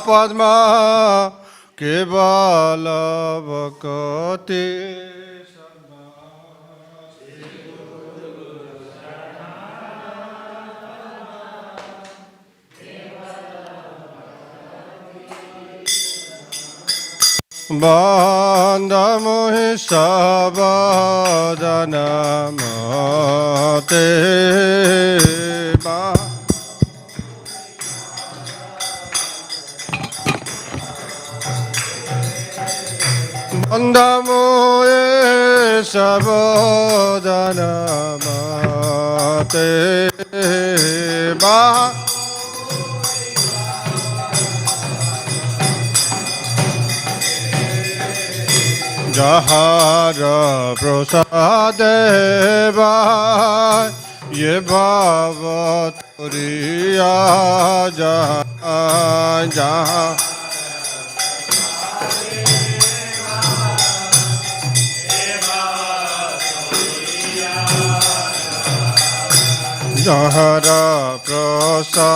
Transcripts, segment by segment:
Padma Kevala Bhakti Banda Mohi Sabadana Mate Andamoye sabodana mate ba Jahara prasadeva ye bhava turiya jaha Jahara prasadeva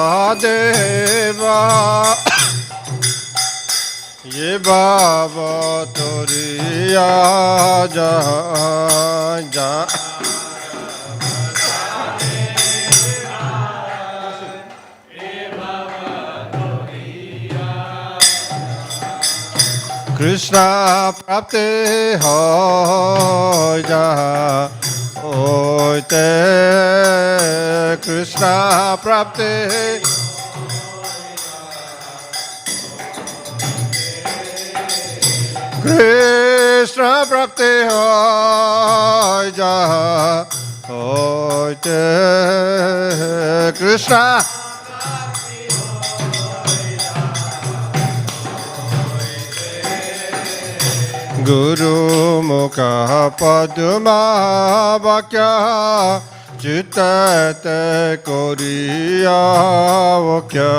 ye bhava turiya jaha Krishna prapte hoy jaha Oite Krishna prapte Krishna prapte hoy jaha Oite Krishna Guru Mukha Padma Vakya Chitate Koriya Vakya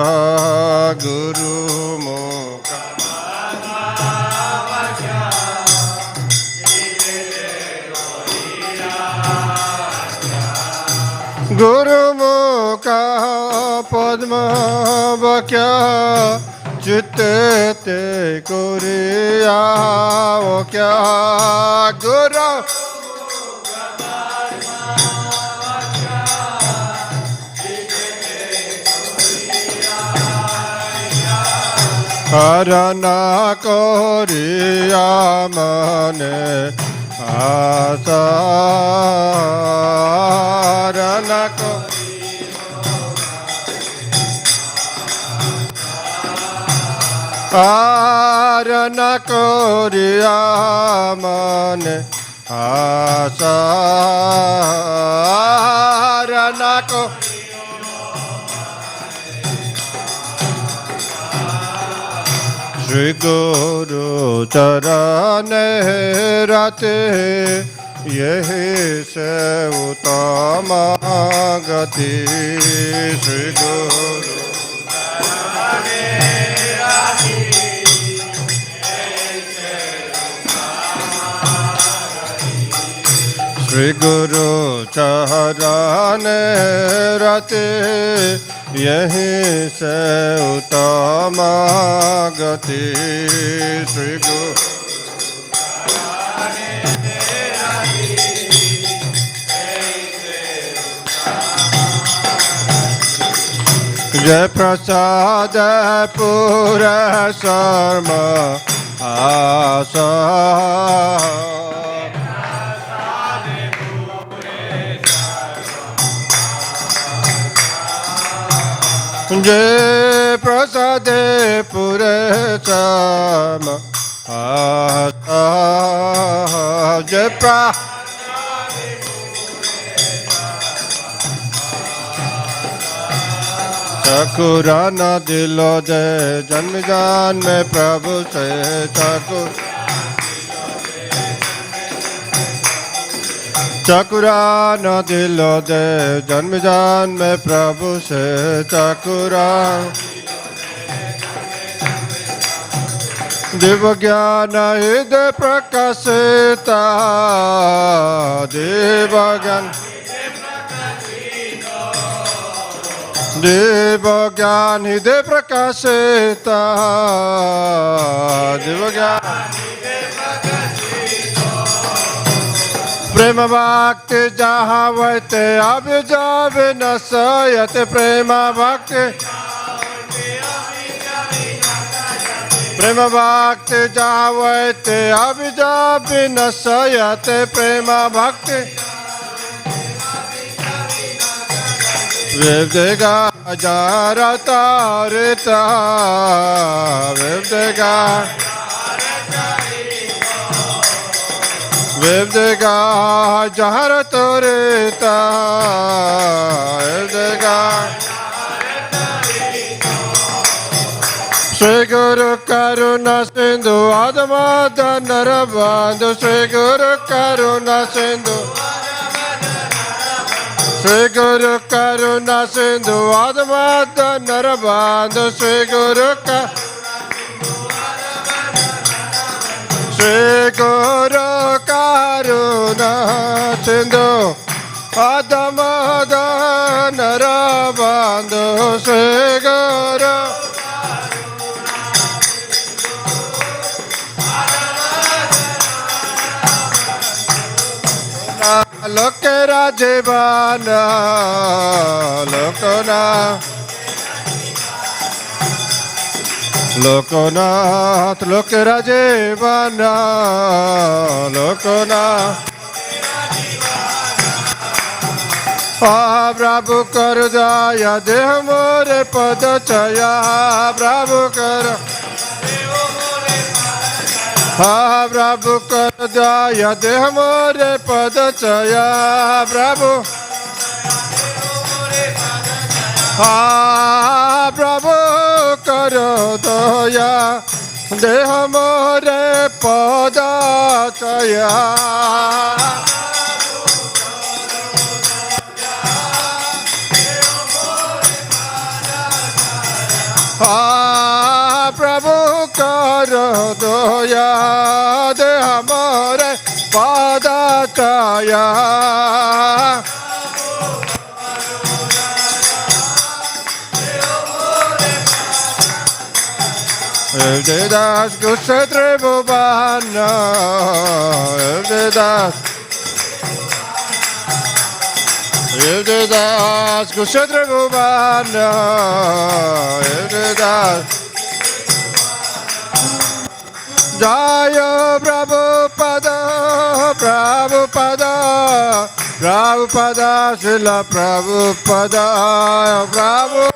Guru Mukha Padma Vakya Guru Mukha Padma Vakya Chitte Kuriya Vakya Guru Harana Kuriya Mane Asa Harana Arana Koriya Mane Asa Arana Shri Guru Charane Rate Yehi Se Utama Gati Shri Guru Shri Guru Charane Rate Yehi Se Utama Gati Shri Guru Jai Prasada Pura Sarma Asa Jai prasade pure chama Jai prasade Chakurana dilo de janm jan mein Prabhu se Chakurana dilo de janm jan mein Prabhu se Chakurana Diva Gyana Hide Prakasita Diva Gyana Diva Gyana Hide Prakasita Diva Gyana Prema Bhakti Jaha Vaite Abhija Vinasayate Prema Bhakti Prema Bhakti Javate Abhija Vinasayate Prema Bhakti Vivdega Jarata Rita Vivdega Vivdega Jarata Rita Vivdega Shri Guru Karuna Sindhu Adamada Narabandhu Shri Guru Karuna Sindhu Shri Guru Karuna Sindhu Adamada Narabandhu Shri Guru Karuna Sindhu Adamada Narabandhu Shri Guru Loke Rajivana Lokona Lokonath Loke Rajivana Lokona Prabhu Kar Jaya Deha More Pada Chaya Prabhu Kar Prabhu Kar Jaya Deha More Pada Chaya Prabhu Prabhu Kar Jaya Deha More Pada Chaya Prabhu Kar Jaya Deha More Pada Chaya Evdedas Kshetra Bhuvana Evdedas Kshetra Bhuvana Evdedas Jaya Prabhupada Prabhupada Prabhupada Srila Prabhupada Prabhupada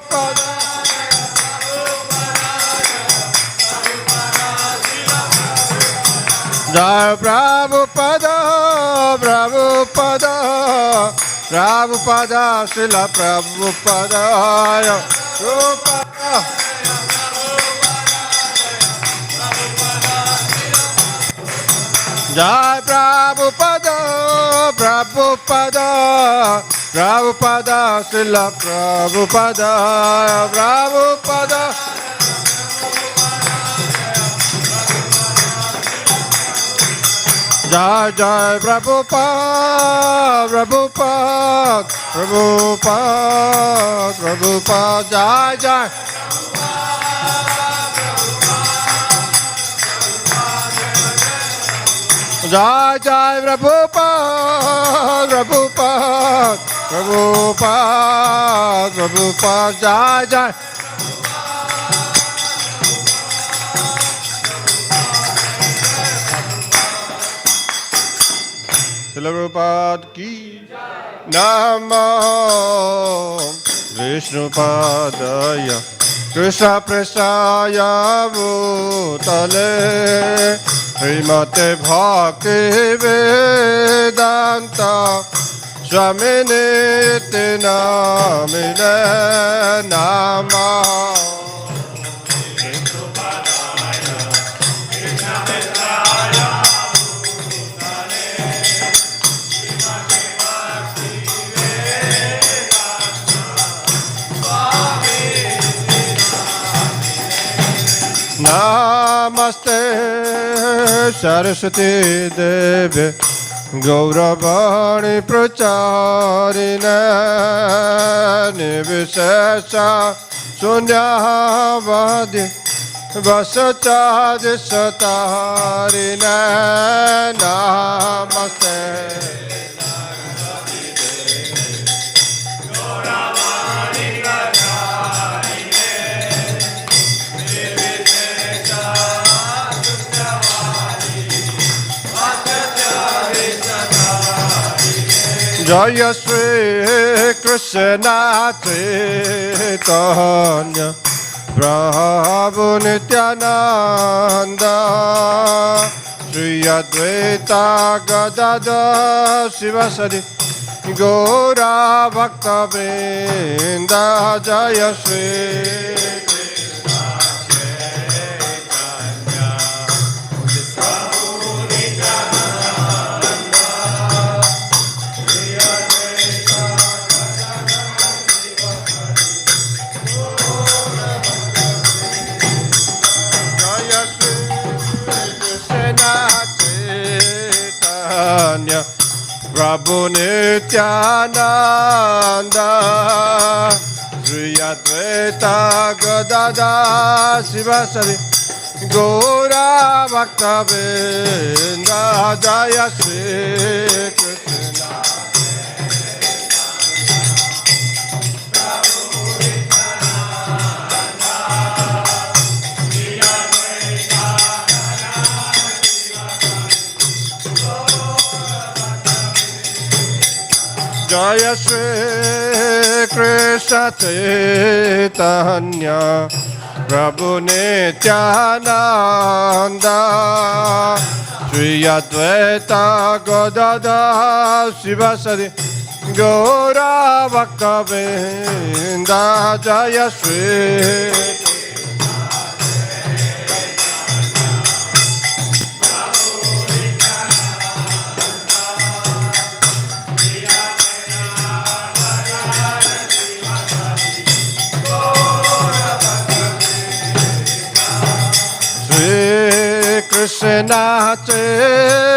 Jaya Prabhupada Prabhupada Prabhupada Srila Prabhupada Prabhupada Jai Prabhupada Prabhupada Prabhupada Srila Prabhupada Prabhupada Jai Jai Prabhupada Prabhupada Prabhupada Prabhupada Jai Jai Jai Jai Prabhupada Prabhupada Prabhupada Prabhupada Jai Jai Srila Prabhupada ki Namo Vishnupadaya Krishna Prestaya Bhutale Śrīmad Bhaktivedanta Swami Niti Namine Namah. Namaste Saraswati Devi Gauravani Pracharine Nivishesha Sunyavadi Vasachadi Satarine Namaste Jaya Shri Krishna Chaitanya Prabhu Nityananda Shri Advaita Gadadhar Sivasadi Gaura Bhaktivedanta Jaya Shri Prabhu Nityananda Shri Advaita Gadadhar Sivasadi Gaura Bhaktivedanta Jaya Shri Krishna Jaya Shri Krishna Chaitanya Prabhu Nityananda Shri Advaita Gadadhar Sivasadi Gaura Bhaktivedanta Jaya Shri Krishna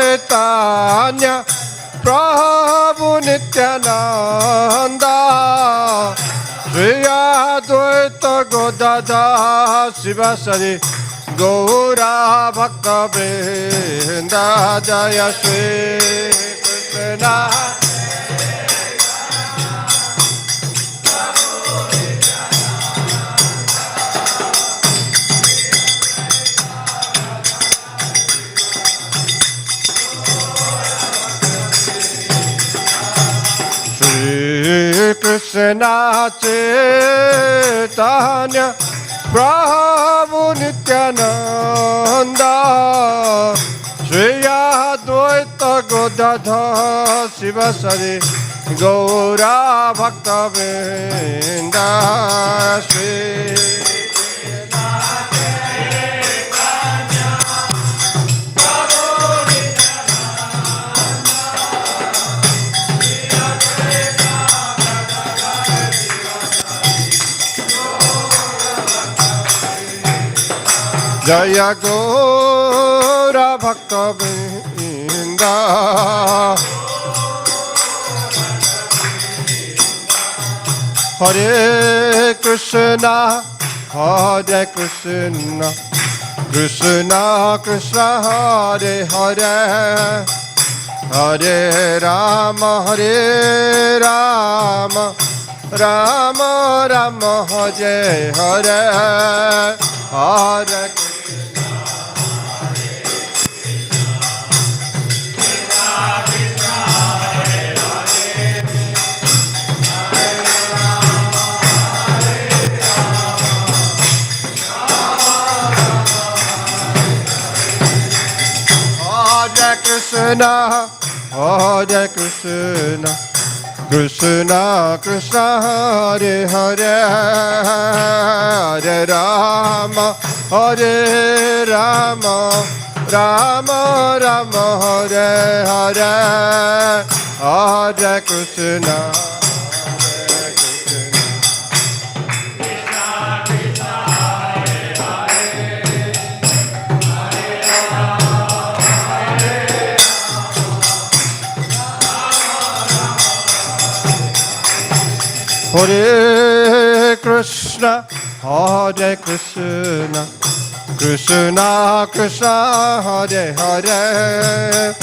Chaitanya Prabhu Nityananda Shri Advaita Gadadhar Sivasadi Gaura Bhaktivedanta Jaya Shri Krishna Krishna Chaitanya Prabhu Nityananda Shri Advaita Gadadhar Sivasadi Gaura Bhaktivedanta Shri Jaya Gaura Bhaktivedanta Hare Krishna Hare Krishna Krishna Krishna Hare Hare Hare Rama Hare Rama Rama Rama Hare Hare Hare Krishna, Hare Krishna, Krishna Krishna, Hare Hare, Hare Rama, Hare Rama, Rama Rama, Hare Hare, Hare Krishna. Hare Krishna, Hare Krishna, Krishna Krishna, Hare Hare,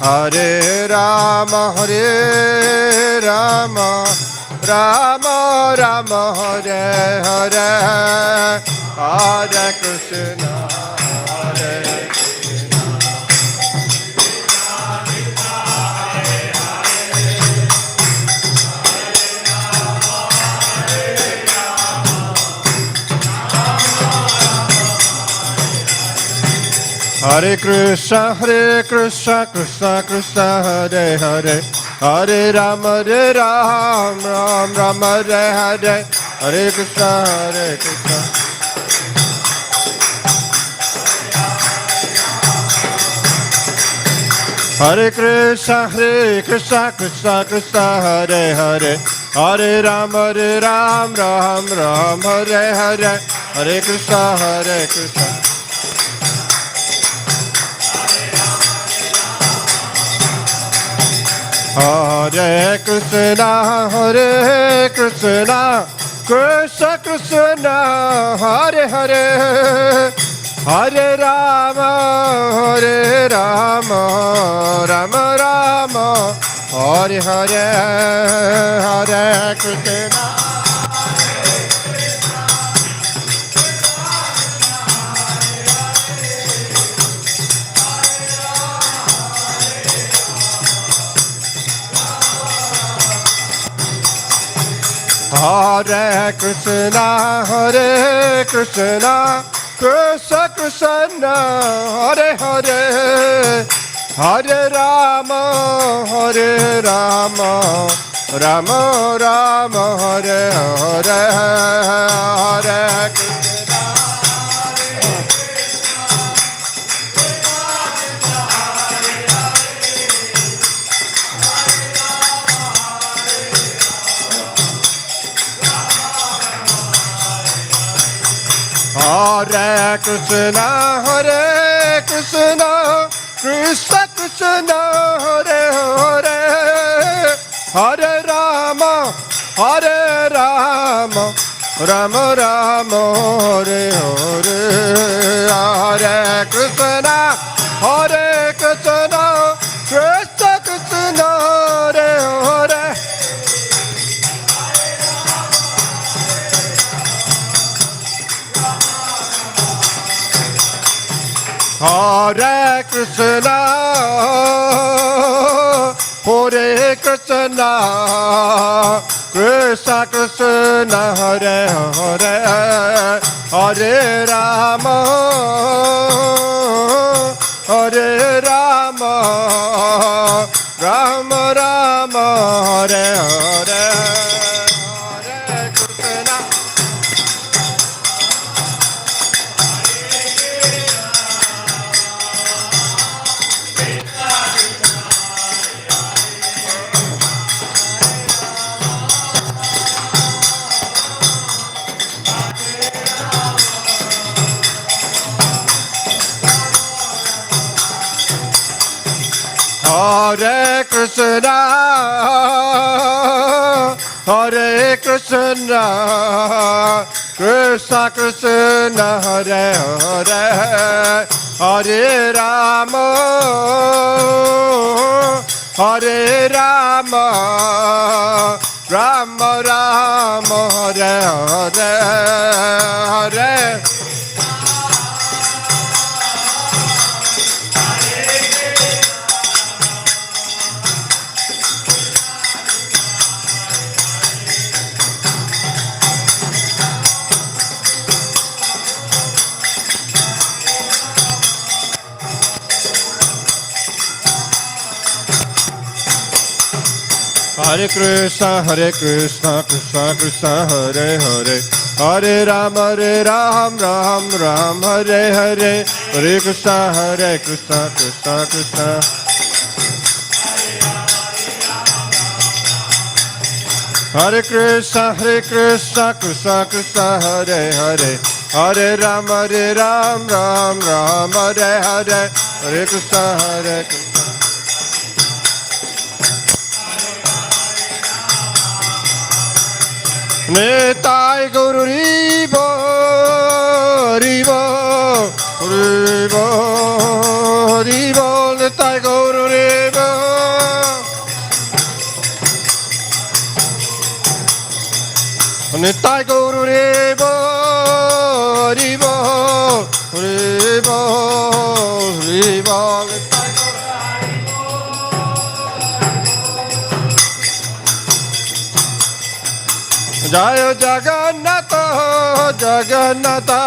Hare Rama, Hare Rama, Rama Rama, Hare Hare, Hare Krishna, Hare Hare Krishna, Krishna Krishna, Hare Hare, Hare Rama, Ram Rama, Hare Hare, Hare Krishna, Krishna. Hare Krishna, Krishna Krishna, Hare Hare, Hare Rama, Ram Ram, Hare Hare, Hare Krishna, Krishna. Hare Krishna, Krishna Krishna, Hare Hare, Hare Rama, Rama Rama, Hare Hare, Hare Krishna. Hare Krishna, Krishna Krishna, Hare Hare, Hare Rama, Rama Rama, Hare Hare, Hare Krishna. Hare Krishna, Krishna Krishna, Hare Hare, Hare Rama, Rama Rama, Hare Hare, Hare Krishna, Krishna Krishna, Hare Hare. Hare Krishna, Krishna Krishna, Hare Hare, Hare Rama, Rama Rama, Hare Hare, Hare Krishna. Hare Krishna, Krishna Krishna, Hare Hare, Hare Rama, Rama Rama, Hare Hare, Hare. Hare Krishna, Krishna Krishna, Hare Hare, Hare Ram, Ram Ram, Hare Hare, Hare Krishna, Krishna Krishna. Hare Krishna, Krishna Krishna, Hare Hare, Hare Ram, Ram Ram, Hare Hare, Hare Krishna, Krishna. Nitai Guru Ribo, Ribo, Ribo, Ribo, Nitai Guru Ribo. Nitai Guru Ribo, Ribo, Ribo, Ribo, Nitai Jaya Jagannatha, Jagannatha,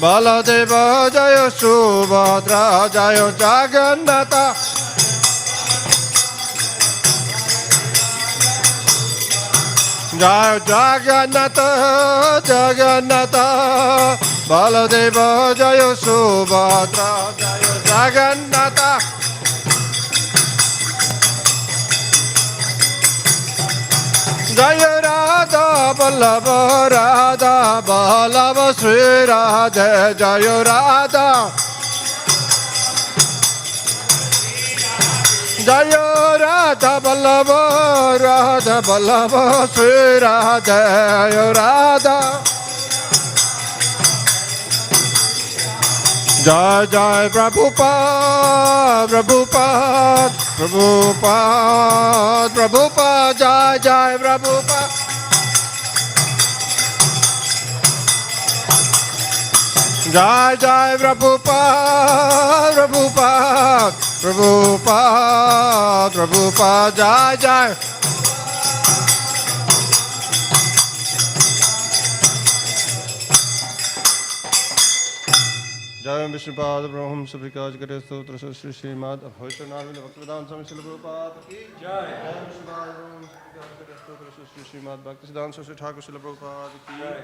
Baladeva Jaya Subhadra, Jaya Jagannatha. Jaya Jagannatha, Jagannatha, Baladeva Jaya Subhadra, Jaya Jagannatha. Jaya Radha Vallabha, Radha Vallabha, Sri Radha, Jaya Radha. Jaya Radha Vallabha, Radha Vallabha, Sri Radha, Jaya Radha. Jai Jai Prabhupada, Prabhupada, Prabhupada, Prabhupada, Jai Jai Prabhupada. Jai Jai Prabhupada, Prabhupada, Prabhupada, Prabhupada, Jai Jai. Jai Vishnupada Brahma Sabrikaj Gare Stotra Sri Śrīmad Bhāgavatam Swami Śrīla Prabhupada ki Jai. Jai Vishnupada Brahma Sabrikaj Gare Stotra Sri Śrīmad Bhaktivedanta Swami Thakur Śrīla Prabhupada ki Jai.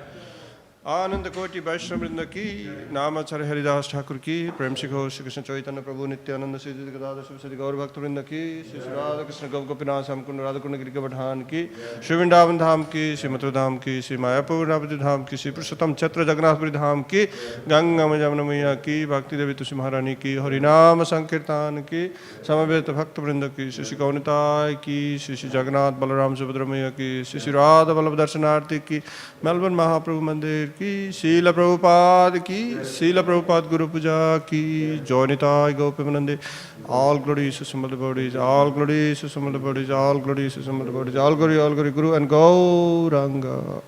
आनंद कोटि वैष्णव वृंद की नामाचार्य हरिदास ठाकुर की प्रेम सिखो श्री कृष्ण चैतन्य प्रभु नित्यानंद श्री गदाधर शिव गौर भक्त वृंद की श्री राधा कृष्ण गौ गोपीनाथ श्याम कुंड राधा कुंड गिरि गोवर्धन की श्री वृंदावन धाम की श्री मथुरा धाम की श्री मायापुर नावती धाम की श्री पुरुषोत्तम छत्र जगन्नाथपुरी धाम की गंगा जमुना मैया की भक्ति देवी तुलसी महारानी की हरिनाम संकीर्तन की समवेत भक्त वृंद की श्री श्री गौनिताय की श्री श्री जगन्नाथ बलराम सुभद्रा मैया की श्री श्री राधा वल्लभ दर्शनार्थी की मेलबर्न महाप्रभु मंदिर की शील प्रभुपाद की शील प्रभुपाद गुरु पूजा की जॉनिताय गोपीनंदे all glories to Srimad Bhāgavatam, all glories to Srimad Bhāgavatam, all glories to Srimad Bhāgavatam, all glory Guru and Gauranga.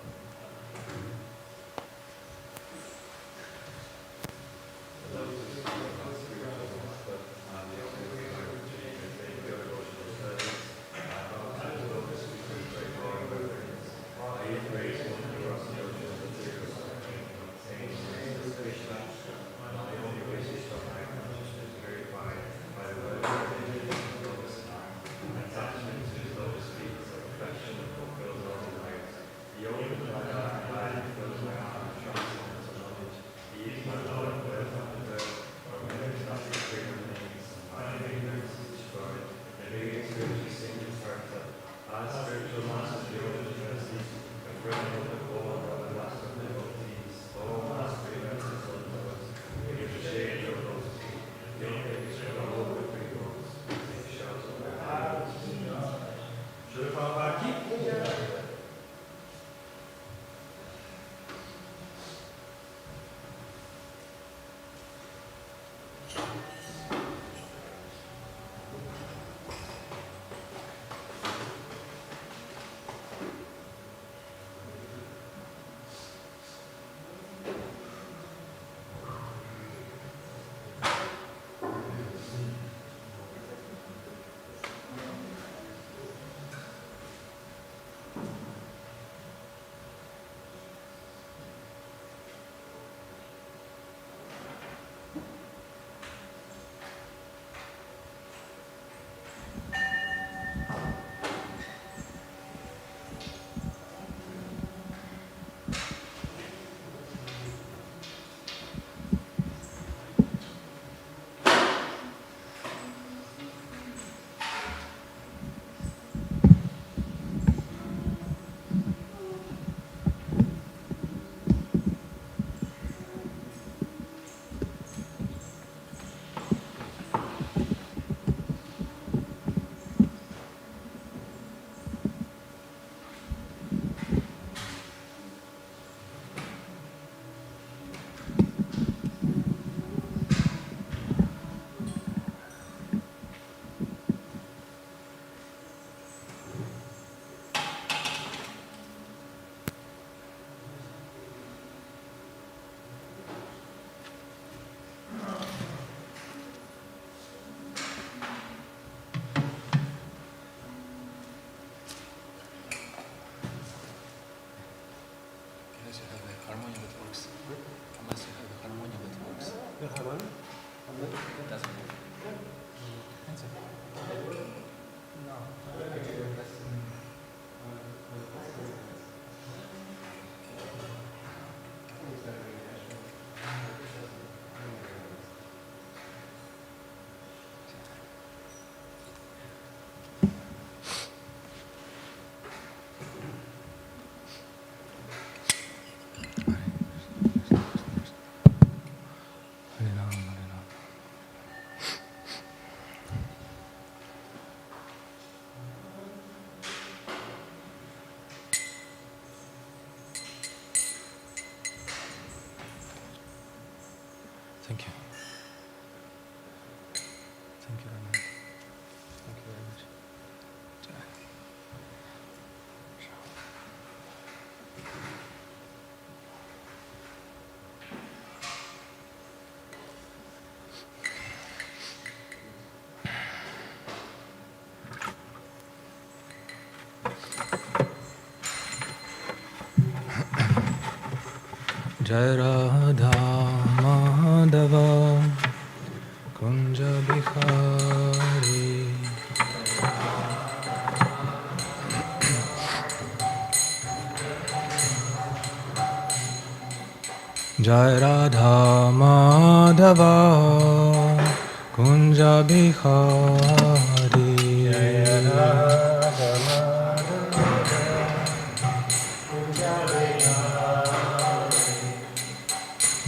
Thank you. Thank you very much. Thank you very much. Jai Radha Madhava Kunja Bihari Jai Radha Madhava Kunja Bihari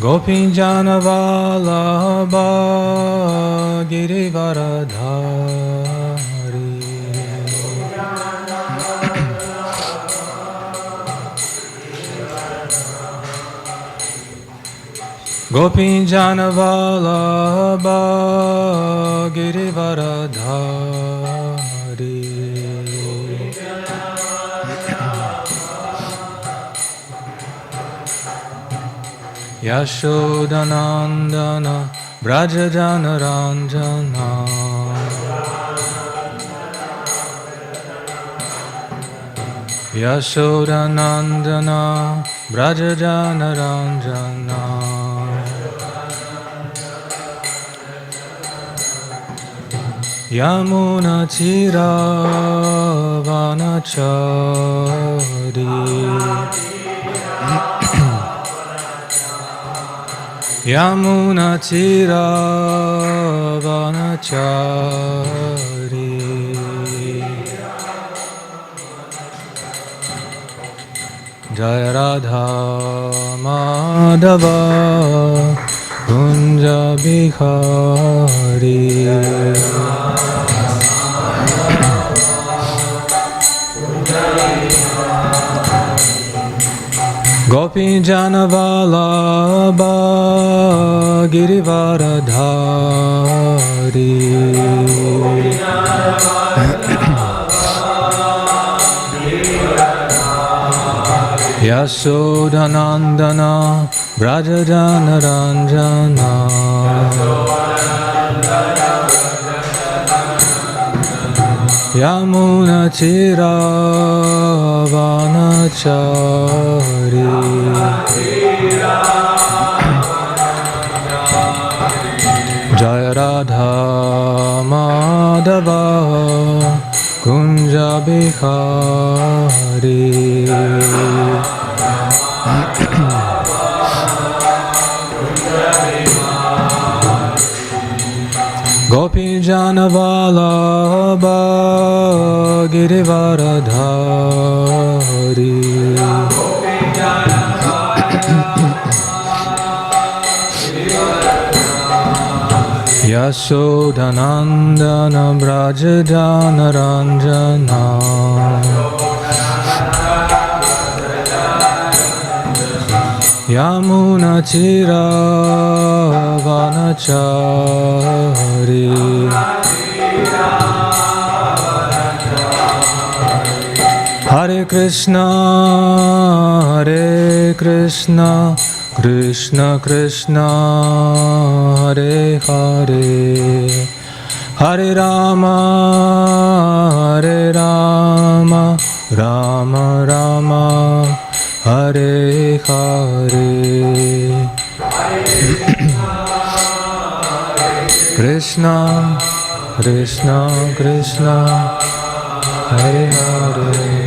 Gopinjana Vallabha Girivaradhari Gopinjana Vallabha Girivaradhari Yashodanandana Brajajana Ranjana Yashodanandana Brajajana Ranjana Yamuna Chira Vanachari Yamuna Chira Vanachari Jai Radha Madhava Kunja Bihari Gopinjana Vallabha Girivaradhari Yashodanandana Brajajana Ranjana Yamuna Chira Vanachari Jai Radha Madhava Kunja Bihari Gopinjana Vallabha Girivaradhari Yashodanandana Brajajana Ranjana Yamuna Chira Vanachari Hare Krishna Krishna Krishna Hare Hare Hare Rama Rama Rama Hare Hare Krishna, Krishna Krishna, Hare Hare,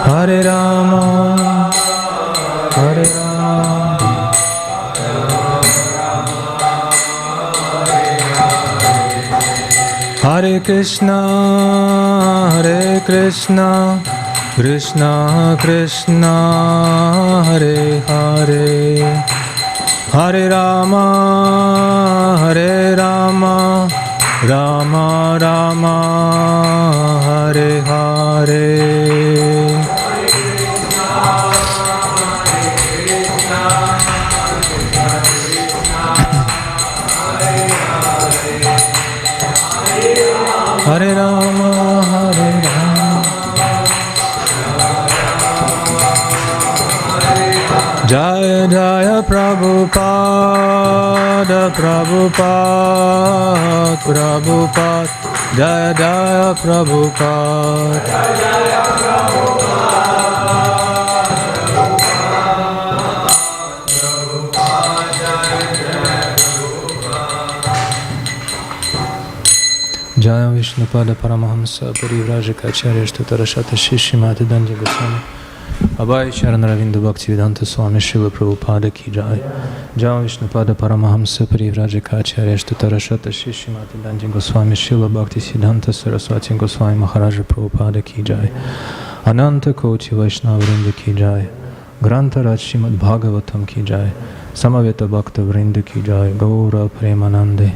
Hare Rama, Hare Rama, Hare Krishna, Hare Krishna, Krishna Krishna, Hare Hare, Hare Rama, Hare Rama, Rama Rama, Hare Hare. Hare Rama, Hare Rama. Jaya Jaya Prabhupada, Prabhupada, Prabhupada. Jaya Jaya Prabhupada. Jaya Jaya Jaya Vishnupada Paramahamsa Parivrajaka Shtatarashata Śrīmad Bhāgavatam Abhay Charan Ravinda Bhaktivedanta Swami Srila Prabhupada ki Jai. Jaya Vishnupada Paramahamsa Parivrajaka Shtatarashata Śrīmad Bhāgavatam Srila Bhaktivedanta Saraswati Goswami Maharaja Prabhupada ki Jai. Ananta Koti Vaishnava Vrinda ki Jai. Granta Raj Śrīmad Bhāgavatam ki Jai. Samaveta Bhakta Vrinda ki Jai. Gaura Premanande.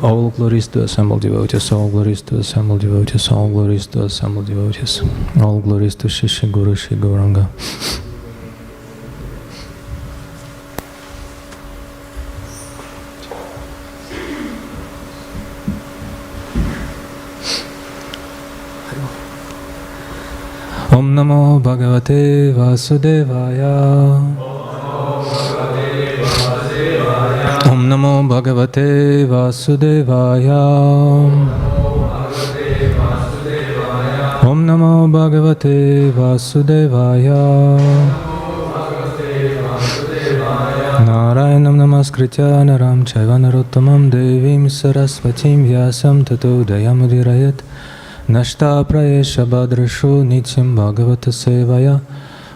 All glories to assembled devotees, all glories to assembled devotees, all glories to assembled devotees, all glories to Shishi Guru Shri Gauranga. Om Namo Bhagavate Vasudevaya. Om Namo Bhagavate Vasudevaya. Om Namo Bhagavate Vasudevaya. Narayanam Namaskritya Naram Chaiva Narottamam Devim Sarasvatim Vyasam Tato Dayamudirayat Nashta Prayesha Badrashu Nityam Bhagavata Sevaya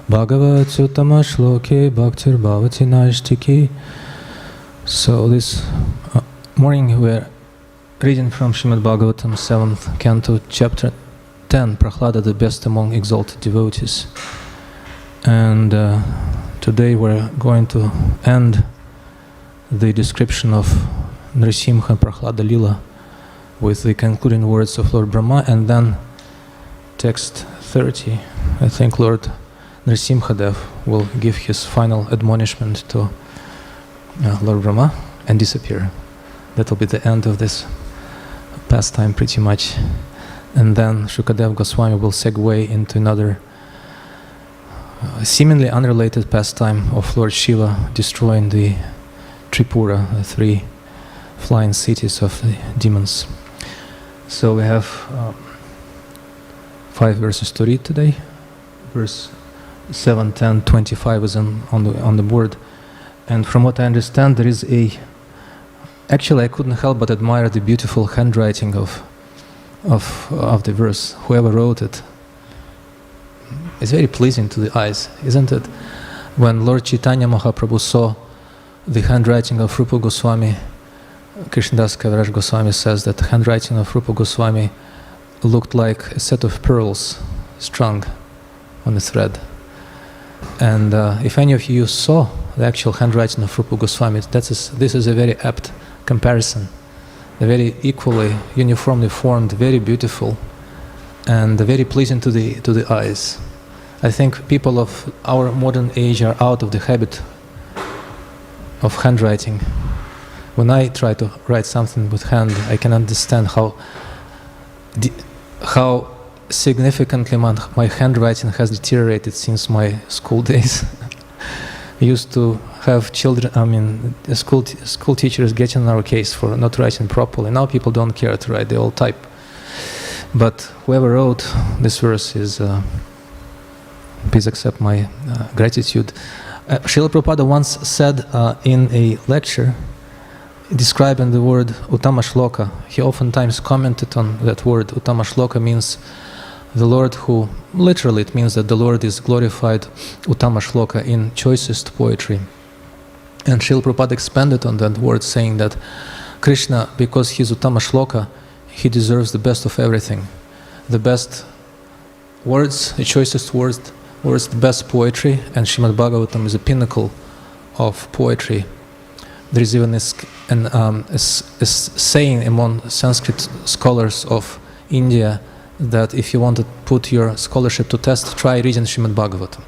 Bhagavat Sutama Shloke Bhaktir Bhavati Naishtiki. So this morning we are reading from Śrīmad Bhāgavatam, 7th canto, chapter 10, Prahlada, the best among exalted devotees. And today we're going to end the description of Nrsimha Prahlada Lila with the concluding words of Lord Brahma, and then text 30, I think Lord Nrsimhadev will give his final admonishment to Lord Brahma and disappear. That will be the end of this pastime pretty much. And then Shukadev Goswami will segue into another seemingly unrelated pastime of Lord Shiva destroying the Tripura, the 3 flying cities of the demons. So we have 5 verses to read today. Verse 7, 10, 25 is on the board. And from what I understand, there is actually I couldn't help but admire the beautiful handwriting of the verse. Whoever wrote it, it's very pleasing to the eyes, isn't it? When Lord Chaitanya Mahaprabhu saw the handwriting of Rupa Goswami, Krishnadas Kaviraj Goswami says that the handwriting of Rupa Goswami looked like a set of pearls strung on a thread. And if any of you saw the actual handwriting of Rupa Goswami, this is a very apt comparison. They're very equally, uniformly formed, very beautiful, and very pleasing to the eyes. I think people of our modern age are out of the habit of handwriting. When I try to write something with hand, I can understand how significantly my handwriting has deteriorated since my school days. I used to have school teachers getting on our case for not writing properly. Now people don't care to write, they all type. But whoever wrote this verse is, please accept my gratitude. Srila Prabhupada once said in a lecture, describing the word Uttama Shloka, he oftentimes commented on that word. Uttama Shloka means the Lord who, literally it means that the Lord is glorified, Uttama Shloka, in choicest poetry. And Srila Prabhupada expanded on that word, saying that Krishna, because he is Uttama Shloka, he deserves the best of everything. The best words, the choicest words, the best poetry, and Śrīmad Bhāgavatam is a pinnacle of poetry. There is even a saying among Sanskrit scholars of India that if you want to put your scholarship to test, try reading Śrīmad Bhāgavatam.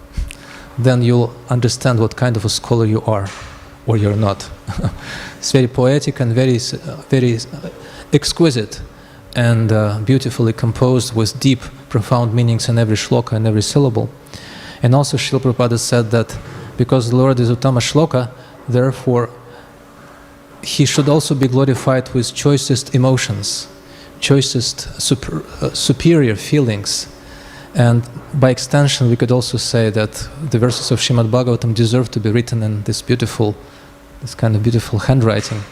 Then you'll understand what kind of a scholar you are, or you're not. It's very poetic and very exquisite and beautifully composed with deep, profound meanings in every shloka and every syllable. And also Srila Prabhupada said that because the Lord is Uttama Shloka, therefore he should also be glorified with choicest emotions, choicest superior feelings. And by extension we could also say that the verses of Śrīmad Bhāgavatam deserve to be written in this kind of beautiful handwriting.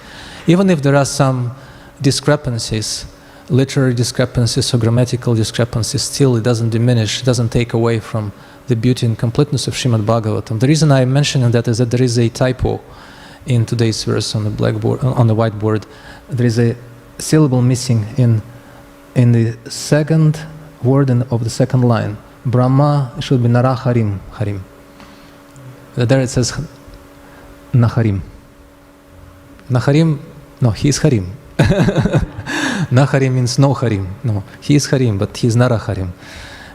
Even if there are some discrepancies, literary discrepancies or grammatical discrepancies, still it doesn't diminish, it doesn't take away from the beauty and completeness of Śrīmad Bhāgavatam. The reason I'm mentioning that is that there is a typo in today's verse on the blackboard, on the whiteboard. There is a syllable missing in the second word of the second line. Brahma should be Naraharim, Harim. There it says Naharim. Naharim, no, he is Harim. Naharim means no Harim. No, he is Harim, but he is Naraharim.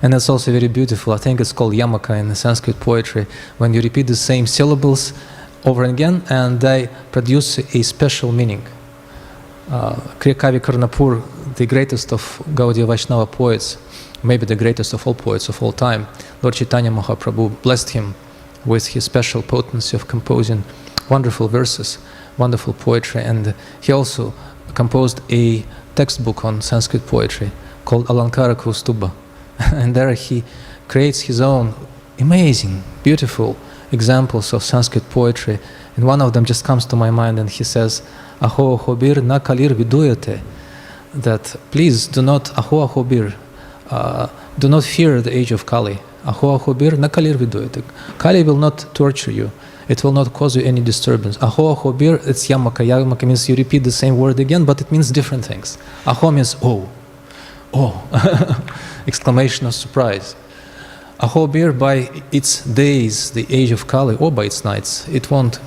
And that's also very beautiful. I think it's called yamaka in the Sanskrit poetry, when you repeat the same syllables over and again, and they produce a special meaning. Kavi Karnapur, the greatest of Gaudiya Vaishnava poets, maybe the greatest of all poets of all time, Lord Chaitanya Mahaprabhu blessed him with his special potency of composing wonderful verses, wonderful poetry, and he also composed a textbook on Sanskrit poetry called Alankara Kaustuba. And there he creates his own amazing, beautiful examples of Sanskrit poetry. And one of them just comes to my mind, and he says, Aho ahobir na kalir viduyate, that please do not, Aho ahobir, do not fear the age of Kali. Aho ahobir na kalir viduyate. Kali will not torture you. It will not cause you any disturbance. Aho ahobir, it's yamaka. Yamaka means you repeat the same word again, but it means different things. Aho means oh. Exclamation of surprise. Ahobir, by its days, the age of Kali, or by its nights, it won't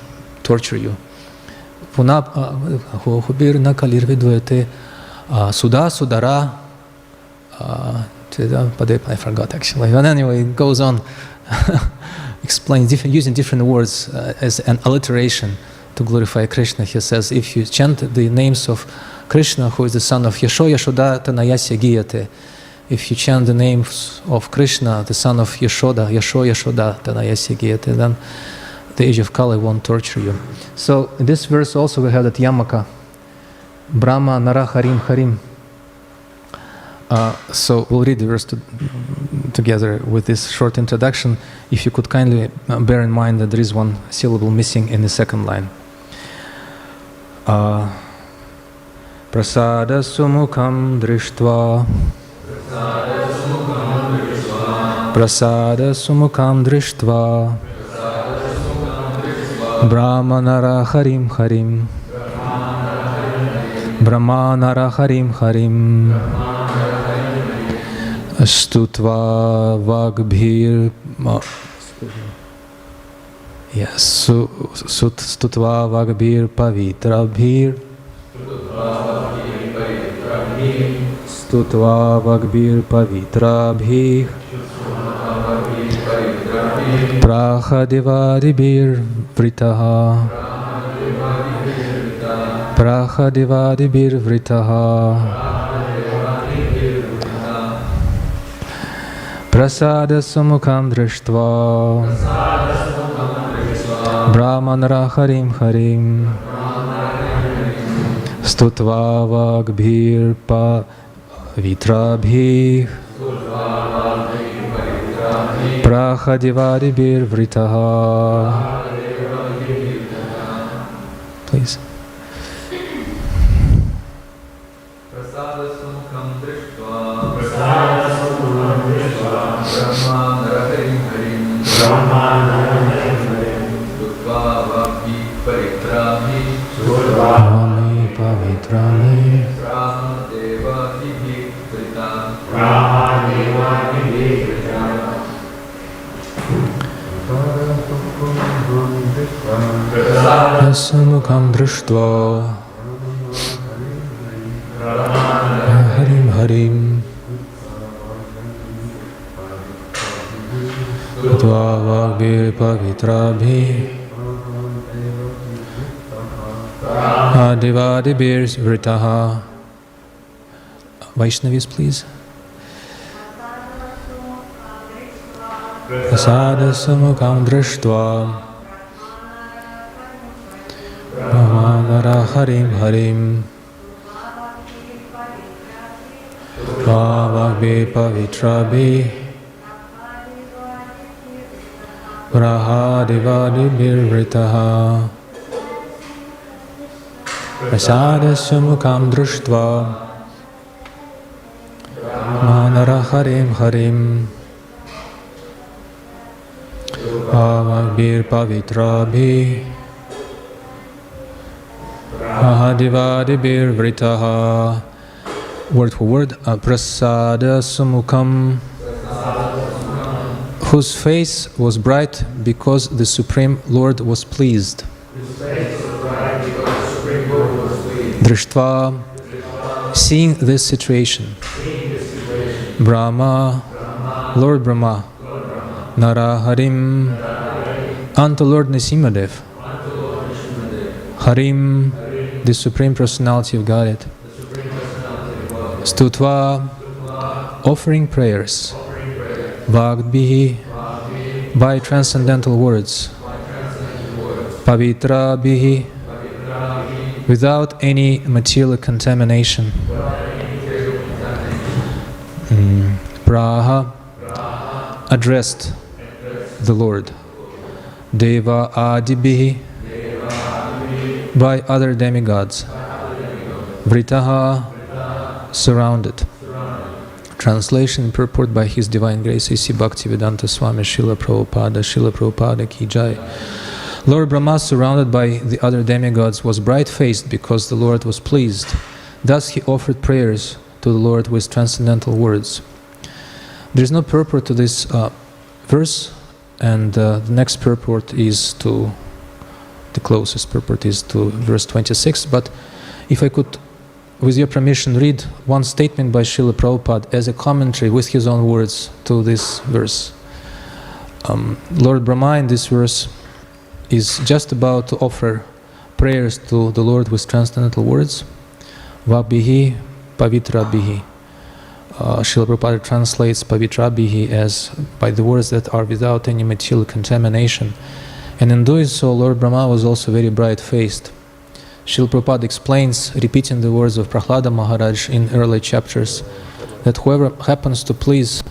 torture you. Ahobir na kalir viduyate suda sudara. I forgot actually. But anyway, it goes on explaining using different words as an alliteration to glorify Krishna. He says, if you chant the names of Krishna, who is the son of Yasho Yashoda Tanayasya Giyate, if you chant the names of Krishna, the son of Yashoda, Yasho Yashoda Tanayasya Giyate, then the age of Kali won't torture you. So in this verse also we have that yamaka, Brahma Nara Harim Harim. So we'll read the verse together with this short introduction. If you could kindly bear in mind that there is one syllable missing in the second line. Prasada sumukham drishtva. Prasada sumukham drishtva. Brahmanara harim harim. Brahmanara harim harim. Stutva vagbhir. Yes, Stutva vagbhir pavitrabhir. Stutva vagbhir pavitrabhir. Prahadivadibhir vritaha. Prahadivadibhir vritaha. Prasada sumukham drishtva. Brahmanara harim harim. Stutva vagbhir pavitrabhir. Prahadivadibhir vritaha. Please. Samukam Drishtva Harim Harim Dvavagvi Pavitrabhi Adivadibir Vritaha. Vaishnavis, please. Sadhasamukam Drishtva Bhavanara Harim Harim Bhavagvi Pavitrabhi Brahadivadibir Vritaha. Sadhasamukam Drishtva Manara Harim Harim Bhavagvir Pavitrabhi Ahadivadibir Vritaha. Word for word. Prasada Sumukam, whose face was bright because the Supreme Lord was pleased. Drishtva, seeing this situation. Brahma, Lord Brahma. Naraharim, unto Lord Nrsimhadev. Harim, the Supreme Personality of Godhead. Stutva, offering prayers. Vagdbihi, by transcendental words. Pavitra bihi, without any material contamination. Praha, addressed the Lord. Deva adibihi, by other demigods. Vritaha, surrounded. Translation and purport by His Divine Grace A.C. Bhaktivedanta Swami Srila Prabhupada Ki Jai. Lord Brahma, surrounded by the other demigods, was bright-faced because the Lord was pleased. Thus he offered prayers to the Lord with transcendental words. There is no purport to this verse, and the next purport is to, the closest purport is to verse 26, but if I could, with your permission, read one statement by Srila Prabhupada as a commentary with his own words to this verse. Lord Brahma in this verse is just about to offer prayers to the Lord with transcendental words. Vabhihi Pavitra Bihi. Srila Prabhupada translates Pavitra Bihi as by the words that are without any material contamination. And in doing so, Lord Brahma was also very bright-faced. Srila Prabhupada explains, repeating the words of Prahlada Maharaj in early chapters, that whoever happens to please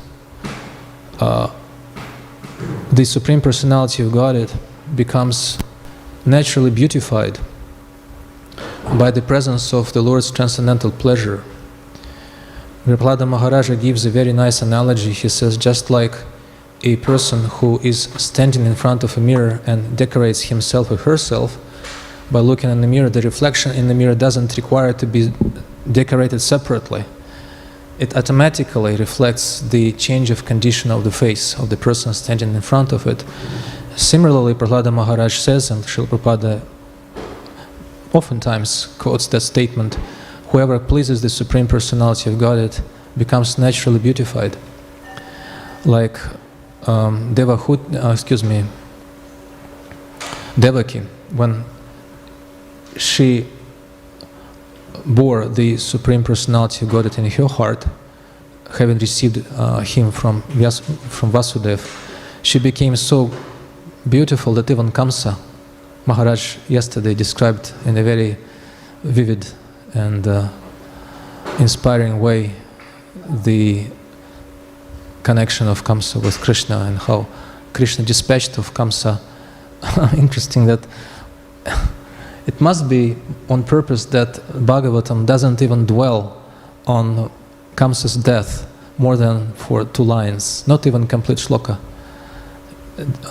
the Supreme Personality of Godhead becomes naturally beautified by the presence of the Lord's transcendental pleasure. Prahlada Maharaja gives a very nice analogy. He says, just like a person who is standing in front of a mirror and decorates himself or herself, by looking in the mirror, the reflection in the mirror doesn't require to be decorated separately. It automatically reflects the change of condition of the face of the person standing in front of it. Similarly, Prahlada Maharaj says, and Srila Prabhupada oftentimes quotes that statement, whoever pleases the Supreme Personality of Godhead becomes naturally beautified. Like Devaki, when she bore the Supreme Personality of Godhead in her heart, having received him from Vasudev, she became so beautiful that even Kamsa, Maharaj yesterday described in a very vivid and inspiring way the connection of Kamsa with Krishna and how Krishna dispatched of Kamsa. Interesting that it must be on purpose that Bhagavatam doesn't even dwell on Kamsa's death more than for 2 lines, not even complete shloka.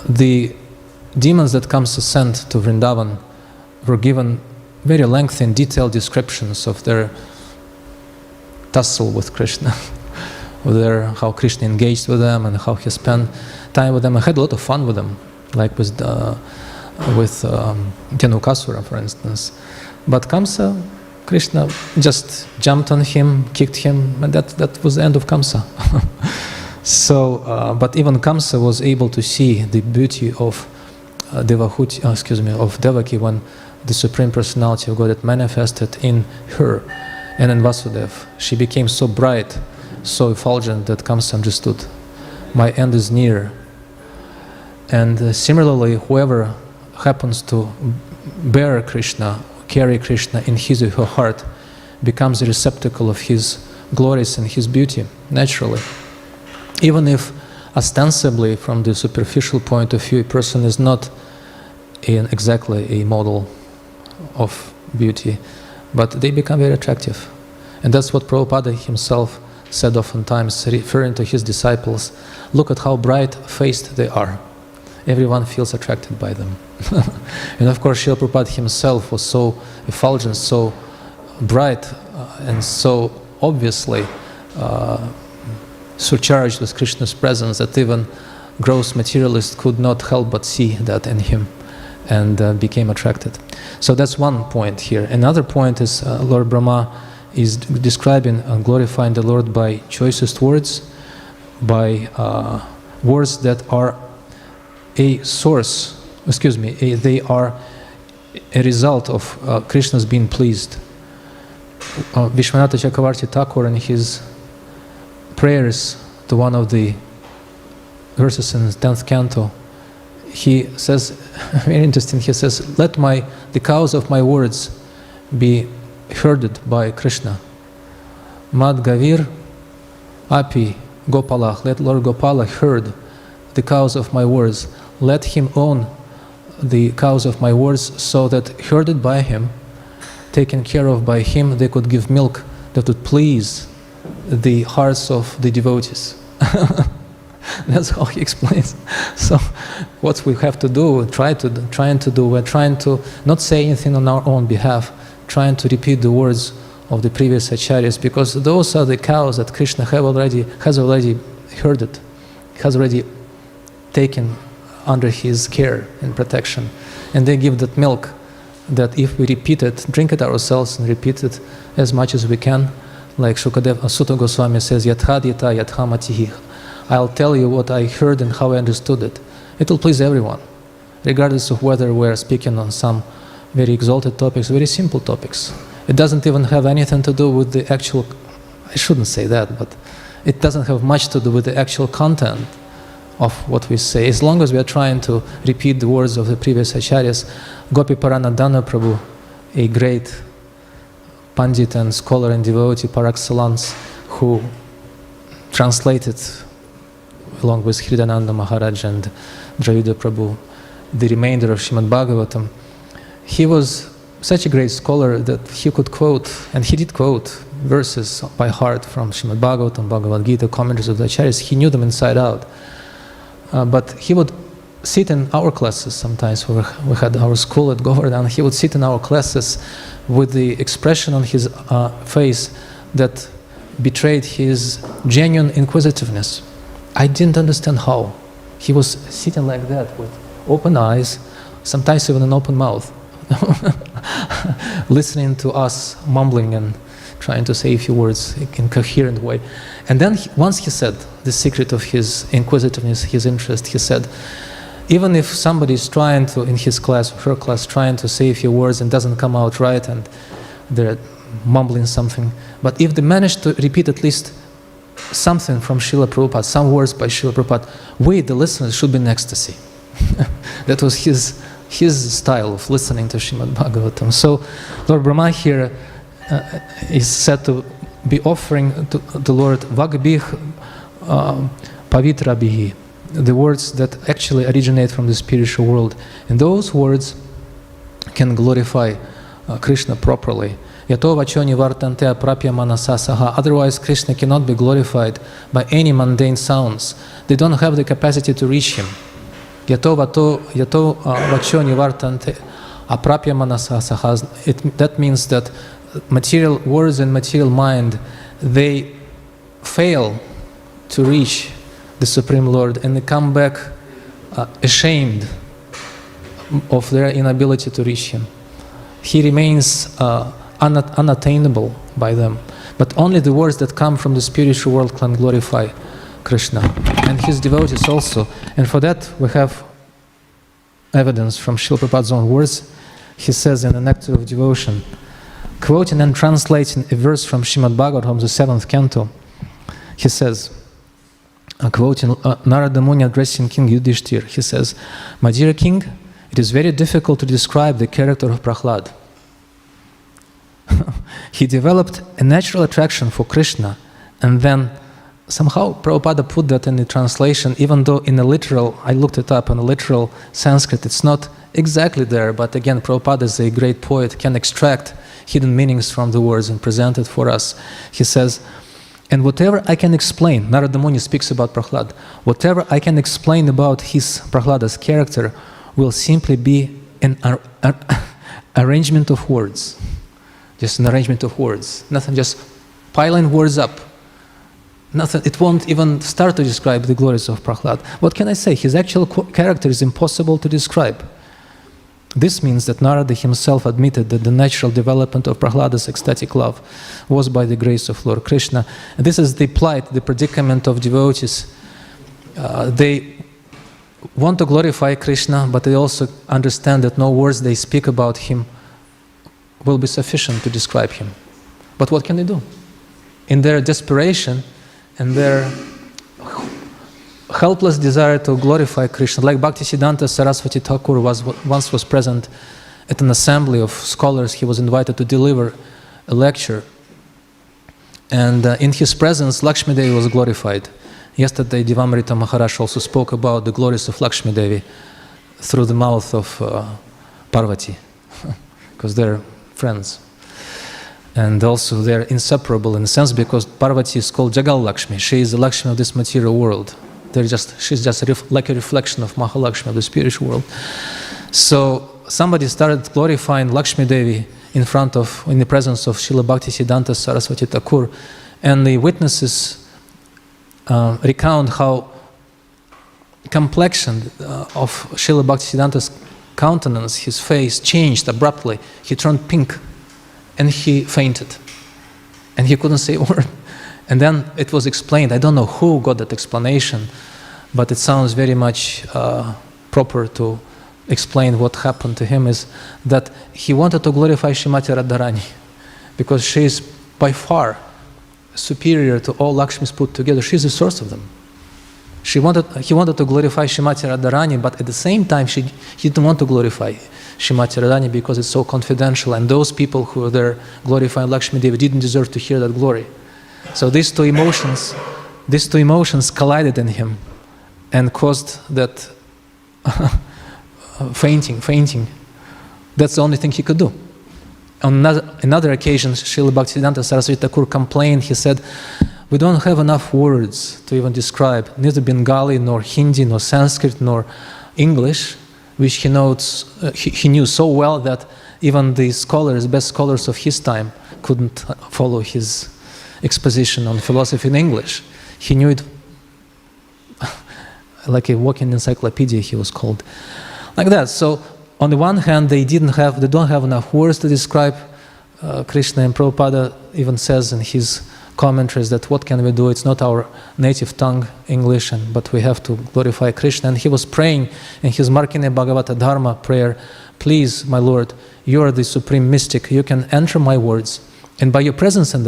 The demons that Kamsa sent to Vrindavan were given very lengthy and detailed descriptions of their tussle with Krishna, how Krishna engaged with them and how he spent time with them and had a lot of fun with them, like with with Dhanukasura, for instance. But Kamsa, Krishna just jumped on him, kicked him, and that was the end of Kamsa. So, but even Kamsa was able to see the beauty of of Devaki when the Supreme Personality of Godhead manifested in her and in Vasudev. She became so bright, so effulgent that Kamsa understood, my end is near. And similarly, whoever happens to bear Krishna, carry Krishna in his or her heart, becomes a receptacle of his glories and his beauty, naturally. Even if ostensibly, from the superficial point of view, a person is not exactly a model of beauty, but they become very attractive. And that's what Prabhupada himself said oftentimes, referring to his disciples, look at how bright-faced they are. Everyone feels attracted by them. And of course, Srila Prabhupada himself was so effulgent, so bright, and so obviously surcharged with Krishna's presence that even gross materialists could not help but see that in him and became attracted. So that's one point here. Another point is Lord Brahma is describing and glorifying the Lord by choicest words, by words that are a source, they are a result of Krishna's being pleased. Vishwanatha Chakravarti Thakur in his prayers to one of the verses in the 10th canto, he says, very interesting, he says, let the cows of my words be herded by Krishna. Mad Gavir Api Gopala, let Lord Gopala herd the cows of my words. Let him own the cows of my words so that herded by him, taken care of by him, they could give milk that would please the hearts of the devotees. That's how he explains. So what we have to do, we're trying to not say anything on our own behalf, trying to repeat the words of the previous acharyas, because those are the cows that Krishna has already herded, has already taken under his care and protection. And they give that milk that if we repeat it, drink it ourselves and repeat it as much as we can, like Sutta Goswami says, Yadhadita Yadhamatihi. I'll tell you what I heard and how I understood it. It will please everyone, regardless of whether we're speaking on some very exalted topics, very simple topics. It doesn't even have anything to do with the actual, I shouldn't say that, but it doesn't have much to do with the actual content of what we say. As long as we are trying to repeat the words of the previous acharyas, Gopi Paranadhana Prabhu, a great Pandit and scholar and devotee par excellence, who translated along with Hridayananda Maharaj and Dravida Prabhu the remainder of Śrīmad Bhāgavatam. He was such a great scholar that he could quote, and he did quote, verses by heart from Śrīmad Bhāgavatam, Bhagavad Gita, commentaries of the acharyas. He knew them inside out. But he would sit in our classes sometimes. We had our school at Govardhan. He would sit in our classes with the expression on his face that betrayed his genuine inquisitiveness. I didn't understand how. He was sitting like that with open eyes, sometimes even an open mouth, listening to us mumbling and trying to say a few words in a coherent way. And then once he said the secret of his inquisitiveness, his interest, he said, even if somebody is trying to, in his class or her class, trying to say a few words and doesn't come out right and they're mumbling something, but if they manage to repeat at least something from Srila Prabhupada, some words by Srila Prabhupada, we, the listeners, should be in ecstasy. That was his style of listening to Śrīmad Bhāgavatam. So Lord Brahma here is said to be offering to the Lord Vagbih Pavitrabhihi, the words that actually originate from the spiritual world. And those words can glorify Krishna properly. Otherwise, Krishna cannot be glorified by any mundane sounds. They don't have the capacity to reach him. That means that material words and material mind, they fail to reach the Supreme Lord and they come back ashamed, of their inability to reach him. He remains unattainable by them. But only the words that come from the spiritual world can glorify Krishna. And his devotees also. And for that we have evidence from Srila Prabhupada's own words. He says in the Nectar of Devotion, quoting and translating a verse from Śrīmad Bhāgavatam, the 7th canto, he says, quoting Narada Muni addressing King Yudhishthir, he says, "My dear king, it is very difficult to describe the character of Prahlad. He developed a natural attraction for Krishna, and then somehow Prabhupada put that in the translation, even though in the literal, I looked it up, in the literal Sanskrit, it's not exactly there, but again, Prabhupada is a great poet, can extract hidden meanings from the words and present it for us. He says, and whatever I can explain, Narada Muni speaks about Prahlad, whatever I can explain about his Prahlada's character will simply be an arrangement of words. Just an arrangement of words. Nothing, just piling words up. Nothing, it won't even start to describe the glories of Prahlad. What can I say? His actual character is impossible to describe. This means that Narada himself admitted that the natural development of Prahlada's ecstatic love was by the grace of Lord Krishna. And this is the plight, the predicament of devotees. They want to glorify Krishna, but they also understand that no words they speak about him will be sufficient to describe him. But what can they do? In their desperation and their helpless desire to glorify Krishna, like Bhaktisiddhanta Saraswati Thakur once was present at an assembly of scholars. He was invited to deliver a lecture, and in his presence Lakshmi Devi was glorified. Yesterday Devamrita Maharaj also spoke about the glories of Lakshmi Devi through the mouth of Parvati, because they're friends. And also they're inseparable in a sense, because Parvati is called Jagal Lakshmi. She is the Lakshmi of this material world. She's just like a reflection of Mahalakshmi of the spiritual world. So somebody started glorifying Lakshmi Devi in the presence of Srila Bhaktisiddhanta Saraswati Thakur, and the witnesses recount how complexion of Srila Bhaktisiddhanta's countenance, his face changed abruptly. He turned pink and he fainted, and he couldn't say a word. And then it was explained, I don't know who got that explanation, but it sounds very much proper to explain what happened to him, is that he wanted to glorify Srimati Radharani, because she is by far superior to all Lakshmis put together. She is the source of them. He wanted to glorify Srimati Radharani, but at the same time he didn't want to glorify Srimati Radharani because it's so confidential, and those people who were there glorifying Lakshmi Devi didn't deserve to hear that glory. So these two emotions collided in him and caused that fainting. That's the only thing he could do. On another occasion, Srila Bhaktisiddhanta Saraswati Thakur complained. He said, we don't have enough words to even describe, neither Bengali, nor Hindi, nor Sanskrit, nor English, which he knew so well that even the best scholars of his time couldn't follow his exposition on philosophy in English. He knew it like a walking encyclopedia, he was called. Like that. So on the one hand, they don't have enough words to describe Krishna, and Prabhupada even says in his commentaries that what can we do? It's not our native tongue, English, but we have to glorify Krishna. And he was praying in his Markine Bhagavata Dharma prayer, please, my Lord, you are the supreme mystic. You can enter my words, and by your presence in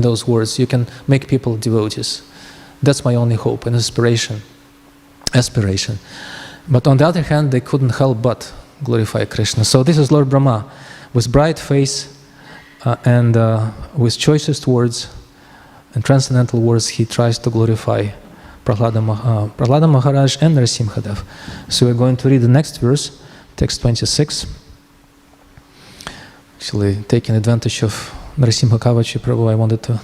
those words, you can make people devotees. That's my only hope and aspiration. But on the other hand, they couldn't help but glorify Krishna. So this is Lord Brahma, with bright face and with choicest words and transcendental words, he tries to glorify Prahlada Maharaj and Narasimhadev. So we're going to read the next verse, text 26. Actually, taking advantage of Narasimha Kavachi Prabhu, I wanted to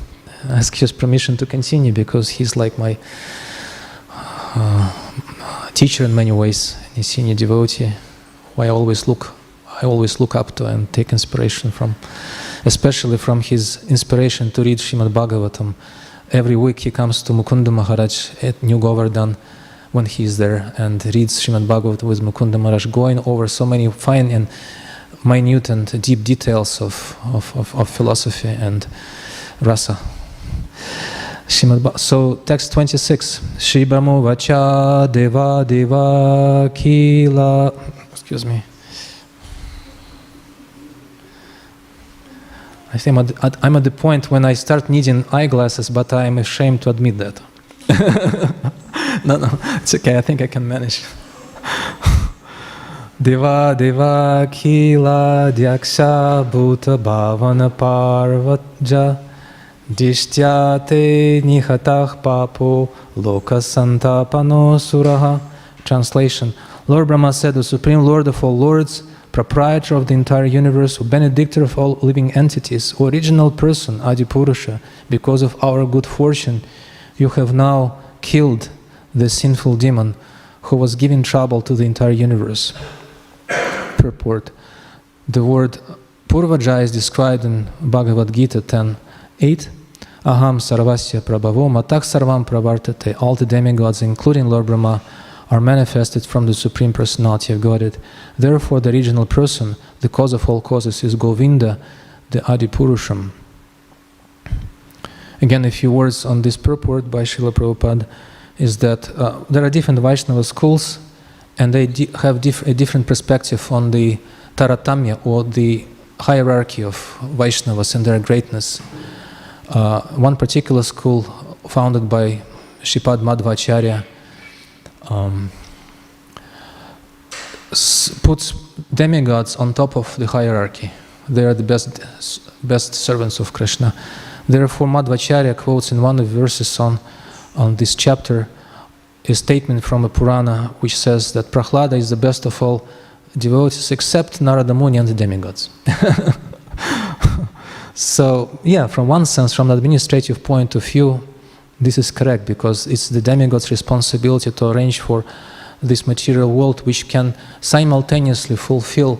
ask his permission to continue, because he's like my teacher in many ways, a senior devotee who I always look up to and take inspiration from, especially from his inspiration to read Śrīmad Bhāgavatam. Every week he comes to Mukunda Maharaj at New Govardhan when he is there and reads Śrīmad Bhāgavatam with Mukunda Maharaj, going over so many fine and minute and deep details of philosophy and rasa. So text 26. Shri Brahmo Vacha Deva Deva Kila. Excuse me. I think I'm at the point when I start needing eyeglasses, but I am ashamed to admit that. No, it's okay. I think I can manage. Deva Deva Kila Dhyaksha Bhuta Bhavana Parvatja Dishtyate Nihatah Papo Loka Santapano Suraha. Translation. Lord Brahma said, the Supreme Lord of all lords, proprietor of the entire universe, benedictor of all living entities, original person, Adipurusha, because of our good fortune, you have now killed the sinful demon who was giving trouble to the entire universe. Purport. The word Purvaja is described in Bhagavad Gita 10:8. Aham sarvasya prabhavo matak sarvam pravartate. All the demigods, including Lord Brahma, are manifested from the Supreme Personality of Godhead. Therefore, the original person, the cause of all causes, is Govinda, the Adipurusham. Again, a few words on this purport by Srila Prabhupada is that there are different Vaishnava schools, and they have a different perspective on the Taratamya, or the hierarchy of Vaishnavas and their greatness. One particular school, founded by Śrīmad Bhāgavatam, puts demigods on top of the hierarchy. They are the best servants of Krishna. Therefore, Madhvacharya quotes in one of the verses on this chapter a statement from a Purana which says that Prahlada is the best of all devotees except Narada Muni and the demigods. So, yeah, from one sense, from an administrative point of view, this is correct, because it's the demigod's responsibility to arrange for this material world which can simultaneously fulfill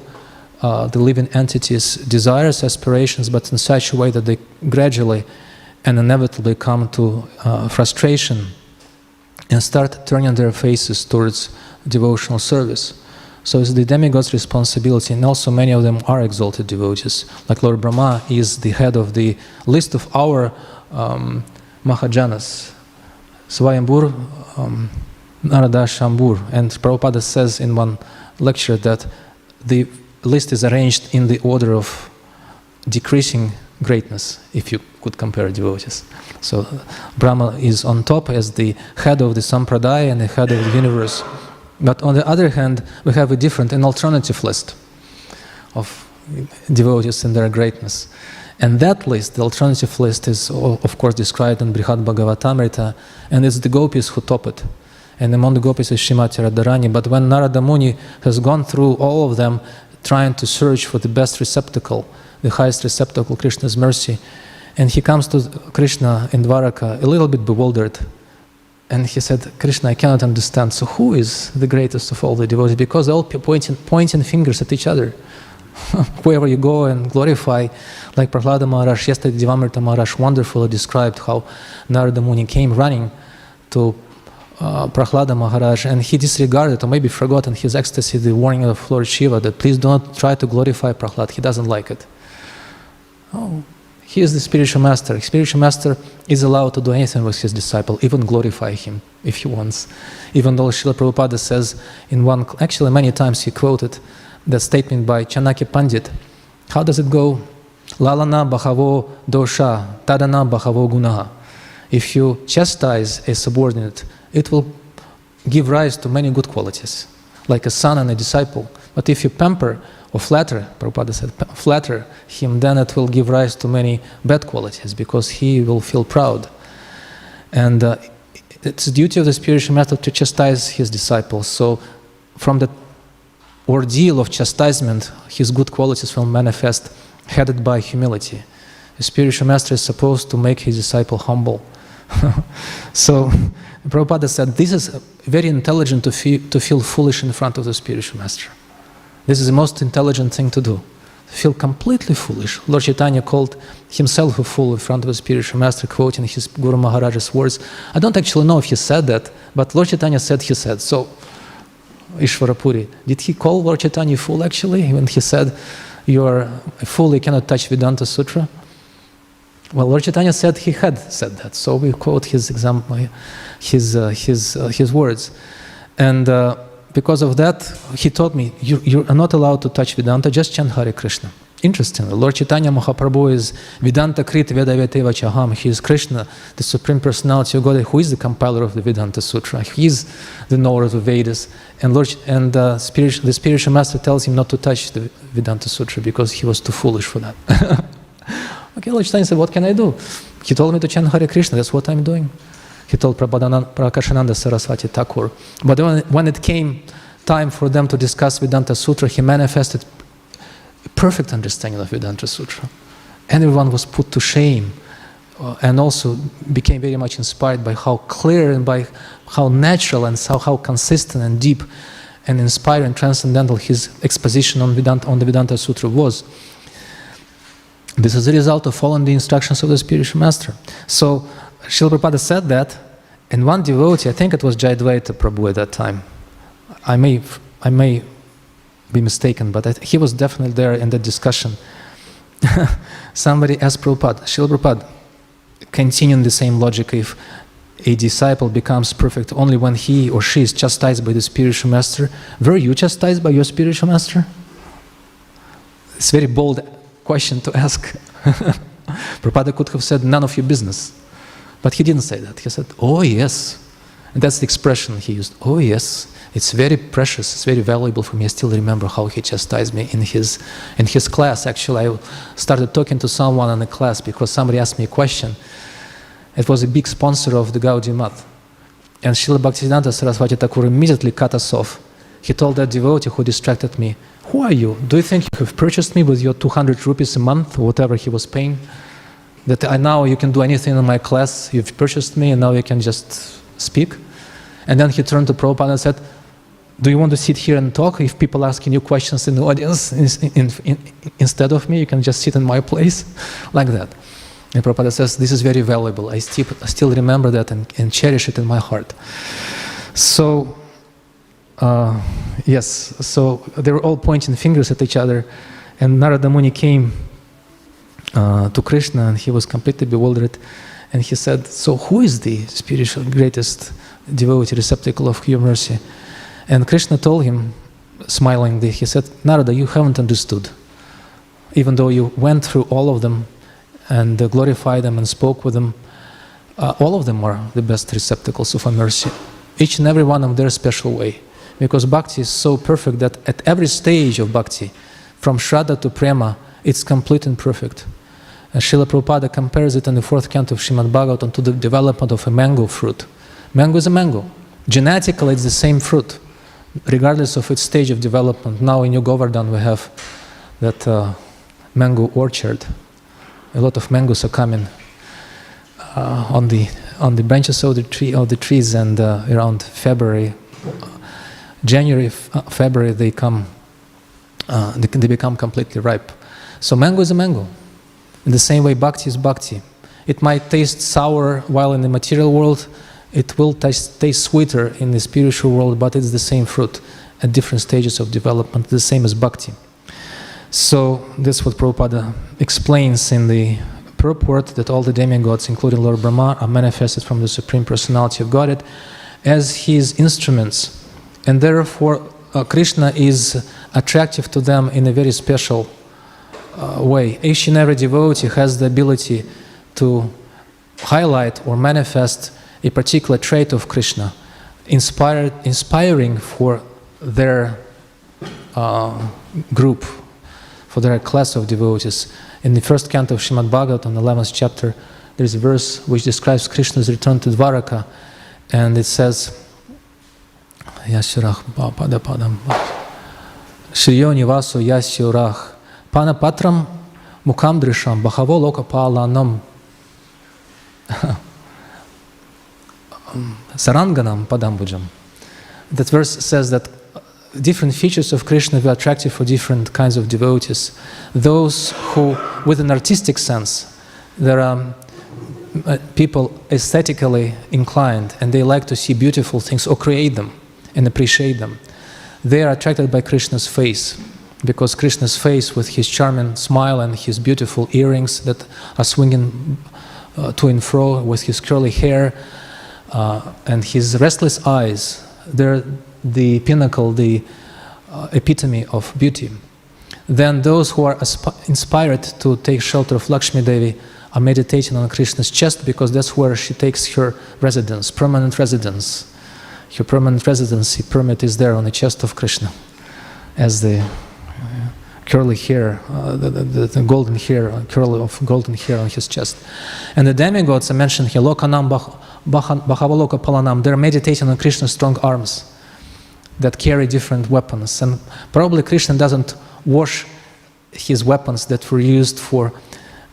the living entities' desires, aspirations, but in such a way that they gradually and inevitably come to frustration and start turning their faces towards devotional service. So it's the demigod's responsibility, and also many of them are exalted devotees. Like Lord Brahma is the head of the list of our Mahajanas, Swayambur, Narada, Shambur. And Prabhupada says in one lecture that the list is arranged in the order of decreasing greatness, if you could compare devotees. So Brahma is on top as the head of the Sampradaya and the head of the universe. But on the other hand, we have an alternative list of devotees and their greatness. And that list, the alternative list, is of course described in Brihad Bhagavatamrita, and it's the gopis who top it. And among the gopis is Srimati Radharani. But when Narada Muni has gone through all of them, trying to search for the best receptacle, the highest receptacle, Krishna's mercy, and he comes to Krishna in Dwaraka a little bit bewildered. And he said, Krishna, I cannot understand. So who is the greatest of all the devotees? Because they're all pointing fingers at each other. Wherever you go and glorify, like Prahlada Maharaj, yesterday Devamrita Maharaj wonderfully described how Narada Muni came running to Prahlada Maharaj, and he disregarded or maybe forgot in his ecstasy the warning of Lord Shiva that please do not try to glorify Prahlad, he doesn't like it. Oh, he is the spiritual master. Spiritual master is allowed to do anything with his disciple, even glorify him if he wants. Even though Srila Prabhupada says in one, actually many times he quoted that statement by Chanakya Pandit. How does it go? Lalana bhavo dosha, tadana bhavo gunaha. If you chastise a subordinate, it will give rise to many good qualities, like a son and a disciple. But if you pamper or flatter, Prabhupada said, flatter him, then it will give rise to many bad qualities, because he will feel proud. And it's the duty of the spiritual master to chastise his disciples. So from the ordeal of chastisement, his good qualities will manifest, headed by humility. The spiritual master is supposed to make his disciple humble. So Prabhupada said, this is very intelligent to feel foolish in front of the spiritual master. This is the most intelligent thing to do. feel completely foolish. Lord Chaitanya called himself a fool in front of a spiritual master, quoting his Guru Maharaja's words. I don't actually know if he said that, but Lord Chaitanya said he said. So, Ishvarapuri, did he call Lord Chaitanya a fool actually when he said, "You are a fool, you cannot touch Vedanta Sutra"? Well, Lord Chaitanya said he had said that, so we quote his example, his words, and because of that, he told me, you are not allowed to touch Vedanta, just chant Hare Krishna. Interesting. Lord Chaitanya Mahaprabhu is Vedanta Krit Vedaveteva Chaham. He is Krishna, the Supreme Personality of God, who is the compiler of the Vedanta Sutra. He is the knower of the Vedas. And the spiritual master tells him not to touch the Vedanta Sutra because he was too foolish for that. Okay, Lord Chaitanya said, what can I do? He told me to chant Hare Krishna, that's what I'm doing. He told Prakashananda Saraswati Thakur. But when it came time for them to discuss Vedanta Sutra, he manifested a perfect understanding of Vedanta Sutra. Everyone was put to shame and also became very much inspired by how clear and by how natural and how consistent and deep and inspiring and transcendental his exposition on the Vedanta Sutra was. This is a result of following the instructions of the spiritual master. So Srila Prabhupada said that, and one devotee, I think it was Jayadvaita Prabhu at that time, I may be mistaken, but he was definitely there in the discussion. Somebody asked Prabhupada, Srila Prabhupada, continuing the same logic, if a disciple becomes perfect only when he or she is chastised by the spiritual master, were you chastised by your spiritual master? It's a very bold question to ask. Prabhupada could have said, none of your business. But he didn't say that. He said, oh yes. And that's the expression he used, oh yes. It's very precious, it's very valuable for me. I still remember how he chastised me in his class. Actually, I started talking to someone in the class because somebody asked me a question. It was a big sponsor of the Gaudiya Math. And Srila Bhaktivedanta Saraswati Thakur immediately cut us off. He told that devotee who distracted me, who are you? Do you think you have purchased me with your 200 rupees a month, or whatever he was paying? That now you can do anything in my class, you've purchased me and now you can just speak? And then he turned to Prabhupada and said, do you want to sit here and talk? If people asking you questions in the audience, instead of me, you can just sit in my place, like that. And Prabhupada says, this is very valuable. I still remember that and cherish it in my heart. So, yes, so they were all pointing fingers at each other, and Narada Muni came to Krishna, and he was completely bewildered, and he said, so who is the spiritual greatest devotee, receptacle of your mercy? And Krishna told him, smilingly, he said, Narada, you haven't understood. Even though you went through all of them and glorified them and spoke with them, all of them are the best receptacles of our mercy. Each and every one of their special way. Because bhakti is so perfect that at every stage of bhakti, from Shraddha to Prema, it's complete and perfect. And Srila Prabhupada compares it in the 4th canto of Śrīmad Bhāgavatam to the development of a mango fruit. Mango is a mango. Genetically, it's the same fruit, regardless of its stage of development. Now in New Govardhan we have that mango orchard. A lot of mangoes are coming on the branches of the trees, and around February, January, February they become completely ripe. So mango is a mango. In the same way, bhakti is bhakti. It might taste sour while in the material world. It will taste sweeter in the spiritual world, but it's the same fruit at different stages of development, the same as bhakti. So this is what Prabhupada explains in the purport, that all the demigods, including Lord Brahma, are manifested from the Supreme Personality of Godhead as his instruments. And therefore, Krishna is attractive to them in a very special way. Each and every devotee has the ability to highlight or manifest a particular trait of Krishna, inspiring for their group, for their class of devotees. In the 1st canto of Śrīmad Bhāgavatam, 11th chapter, there is a verse which describes Krishna's return to Dvaraka, and it says, Yasyurach Padam Shriyo Nivaso Yasyurach Panapatram Mukam Drisham Bhahavo Lokapalanam Saranganam Padambujam. That verse says that different features of Krishna were attractive for different kinds of devotees. Those who, with an artistic sense, there are people aesthetically inclined and they like to see beautiful things or create them and appreciate them. They are attracted by Krishna's face, because Krishna's face with his charming smile and his beautiful earrings that are swinging to and fro, with his curly hair and his restless eyes, they're the pinnacle, the epitome of beauty. Then those who are inspired to take shelter of Lakshmi Devi are meditating on Krishna's chest, because that's where she takes her residence, permanent residence. Her permanent residency permit is there on the chest of Krishna, as the curly hair, the golden hair, curl of golden hair on his chest. And the demigods are mentioned here, Lokanam, Bhavaloka Palanam, they're meditating on Krishna's strong arms that carry different weapons. And probably Krishna doesn't wash his weapons that were used for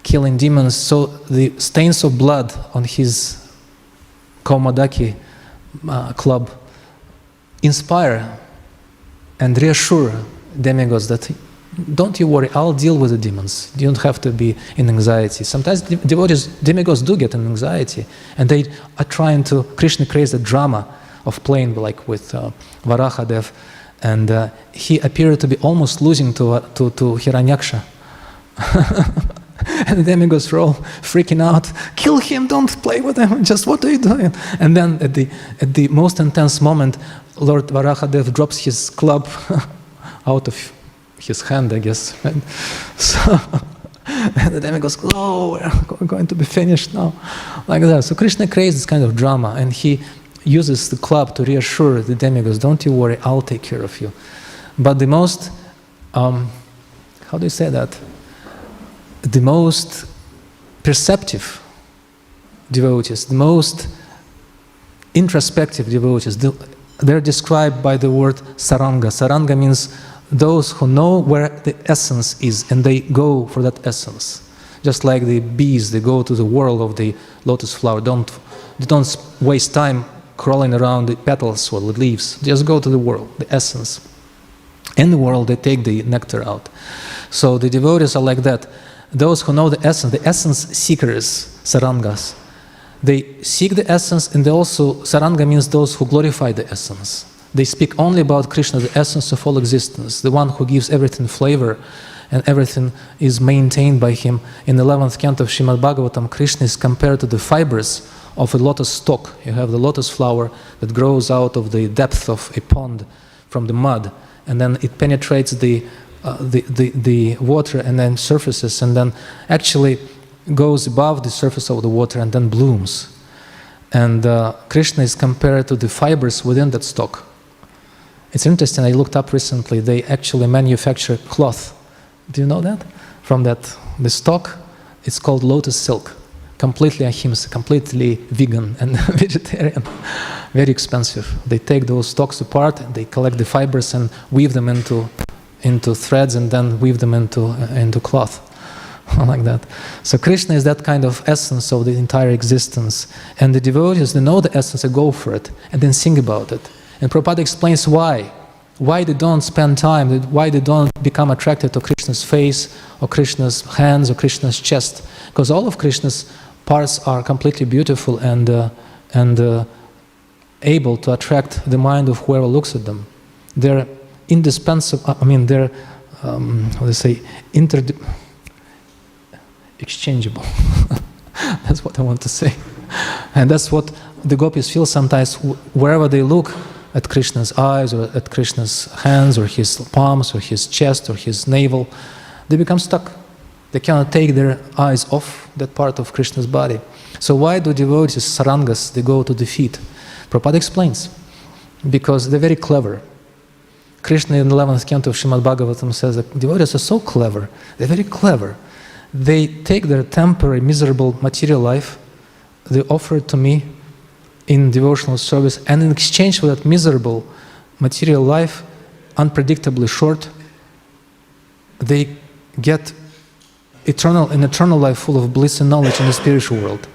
killing demons, so the stains of blood on his Kaumadaki club inspire and reassure demigods that don't you worry, I'll deal with the demons. You don't have to be in anxiety. Sometimes devotees, demigods do get in anxiety, and they are trying to, Krishna creates a drama of playing like with Varahadev, and he appeared to be almost losing to Hiranyaksha. And the demigods were all freaking out. Kill him! Don't play with him! Just what are you doing? And then at the most intense moment, Lord Varahadev drops his club out of his hand, I guess. And so and the demigods go, oh, we're going to be finished now, like that. So Krishna creates this kind of drama, and he uses the club to reassure the demigods, don't you worry, I'll take care of you. But the most, how do you say that? The most perceptive devotees, the most introspective devotees, they're described by the word saranga. Saranga means those who know where the essence is and they go for that essence. Just like the bees, they go to the whirl of the lotus flower. They don't waste time crawling around the petals or the leaves. Just go to the whirl, the essence. In the whirl, they take the nectar out. So the devotees are like that. Those who know the essence seekers, sarangas, they seek the essence, and they also, saranga means those who glorify the essence. They speak only about Krishna, the essence of all existence, the one who gives everything flavor, and everything is maintained by him. In the 11th canto of Śrīmad Bhāgavatam, Krishna is compared to the fibers of a lotus stalk. You have the lotus flower that grows out of the depth of a pond from the mud, and then it penetrates the water and then surfaces, and then actually goes above the surface of the water and then blooms. And Krishna is compared to the fibers within that stalk. It's interesting, I looked up recently, they actually manufacture cloth. Do you know that? From the stalk, it's called lotus silk. Completely ahimsa, completely vegan and vegetarian. Very expensive. They take those stalks apart, they collect the fibers and weave them into threads, and then weave them into cloth. Like that. So Krishna is that kind of essence of the entire existence. And the devotees, they know the essence, they go for it, and then sing about it. And Prabhupada explains why they don't spend time, why they don't become attracted to Krishna's face, or Krishna's hands, or Krishna's chest. Because all of Krishna's parts are completely beautiful and able to attract the mind of whoever looks at them. They're indispensable, they're, exchangeable. That's what I want to say. And that's what the gopis feel sometimes wherever they look at Krishna's eyes, or at Krishna's hands, or his palms, or his chest, or his navel, they become stuck. They cannot take their eyes off that part of Krishna's body. So why do devotees, sarangas, they go to the feet? Prabhupada explains. Because they're very clever. Krishna in the 11th canto of Śrīmad Bhāgavatam says that devotees are so clever, they're very clever. They take their temporary, miserable material life, they offer it to me in devotional service, and in exchange for that miserable material life, unpredictably short, they get an eternal life full of bliss and knowledge in the spiritual world.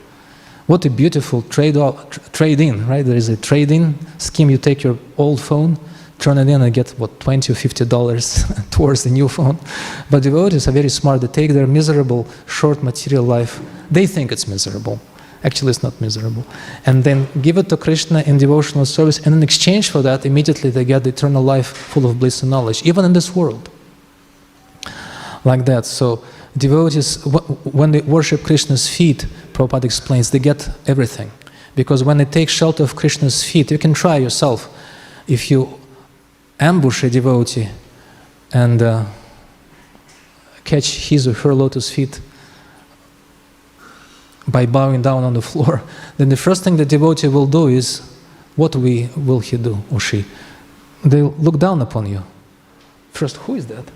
What a beautiful trade-in, right? There is a trade-in scheme. You take your old phone, turn it in and get, what, $20 or $50 towards the new phone. But devotees are very smart. They take their miserable, short material life. They think it's miserable. Actually, it's not miserable. And then give it to Krishna in devotional service, and in exchange for that, immediately they get the eternal life full of bliss and knowledge, even in this world. Like that. So devotees, when they worship Krishna's feet, Prabhupada explains, they get everything. Because when they take shelter of Krishna's feet, you can try yourself. If you ambush a devotee and catch his or her lotus feet by bowing down on the floor, then the first thing the devotee will do is, what will he do, or she? They'll look down upon you. First, who is that?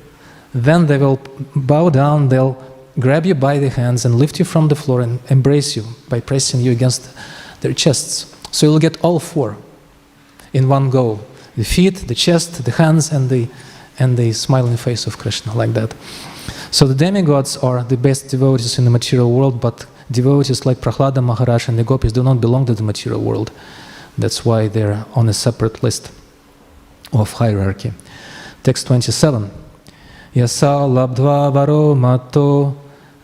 Then they will bow down, they'll grab you by the hands and lift you from the floor and embrace you by pressing you against their chests. So you'll get all four in one go. The feet, the chest, the hands, and the smiling face of Krishna, like that. So the demigods are the best devotees in the material world, but devotees like Prahlada Maharaj and the gopis do not belong to the material world. That's why they're on a separate list of hierarchy. Text 27. Yasa labdva varo matto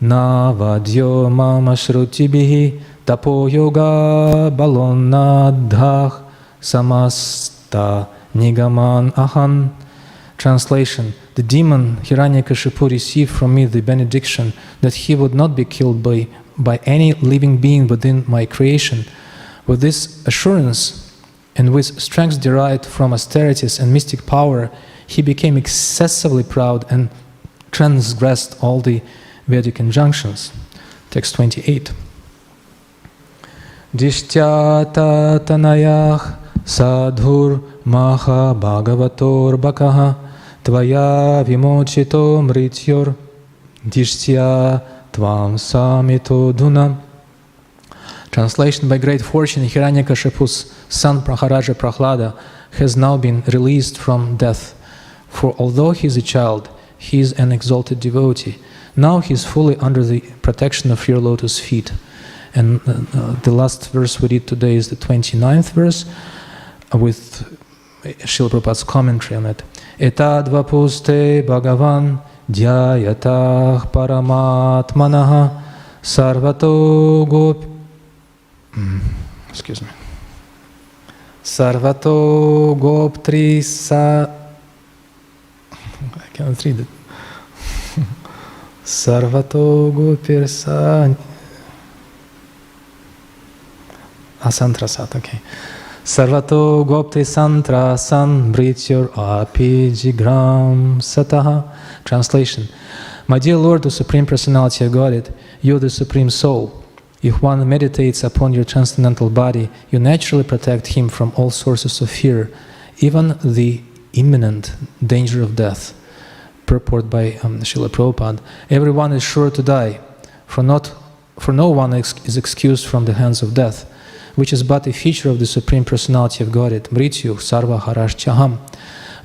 navadyo mama shrutibihi tapo yoga balonadhah samasta nigaman ahan. Translation: the demon Hiranyakashipu received from me the benediction that he would not be killed by any living being within my creation. With this assurance and with strength derived from austerities and mystic power, he became excessively proud and transgressed all the Vedic injunctions. Text 28. Dishtya tanayah sadhur maha bhagavator bakaha tvaya vimochito mrityor dishtya tvam samito dhuna. Translation: by great fortune, Hiranyakashipu's son Maharaja Prahlada has now been released from death. For although he is a child, he is an exalted devotee. Now he is fully under the protection of your lotus feet. And the last verse we read today is the 29th verse with Srila Prabhupada's commentary on it. Etad vapuste bhagavan dhyayatah paramatmanaha sarvato gop... Excuse me. Sarvato goptri sa... I cannot read it. Sarvato gopir sa... Asantrasat, okay. Sarvato gopti santrasan brityor api jigram sataha. Translation: my dear Lord, the Supreme Personality of Godhead, you are the Supreme Soul. If one meditates upon your transcendental body, you naturally protect him from all sources of fear, even the imminent danger of death. Purport by Srila Prabhupada. Everyone is sure to die, for no one is excused from the hands of death, which is but a feature of the Supreme Personality of Godhead, Mrityu Sarva Harashchaham.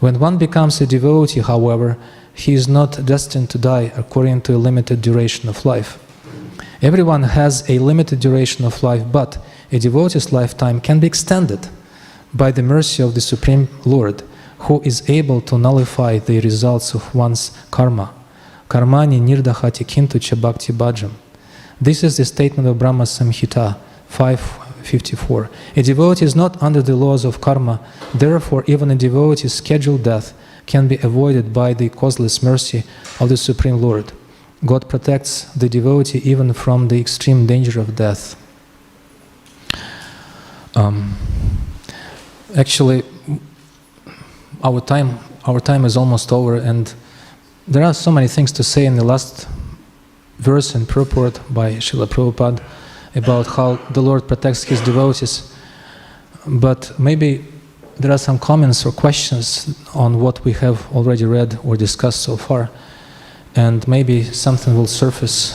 When one becomes a devotee, however, he is not destined to die according to a limited duration of life. Everyone has a limited duration of life, but a devotee's lifetime can be extended by the mercy of the Supreme Lord, who is able to nullify the results of one's karma. Karmani nirdahati kintu cha bhakti bhajam. This is the statement of Brahma Samhita 5:54. A devotee is not under the laws of karma, therefore even a devotee's scheduled death can be avoided by the causeless mercy of the Supreme Lord. God protects the devotee even from the extreme danger of death. Actually, our time is almost over, and there are so many things to say in the last verse and purport by Srila Prabhupada about how the Lord protects his devotees. But maybe there are some comments or questions on what we have already read or discussed so far. And maybe something will surface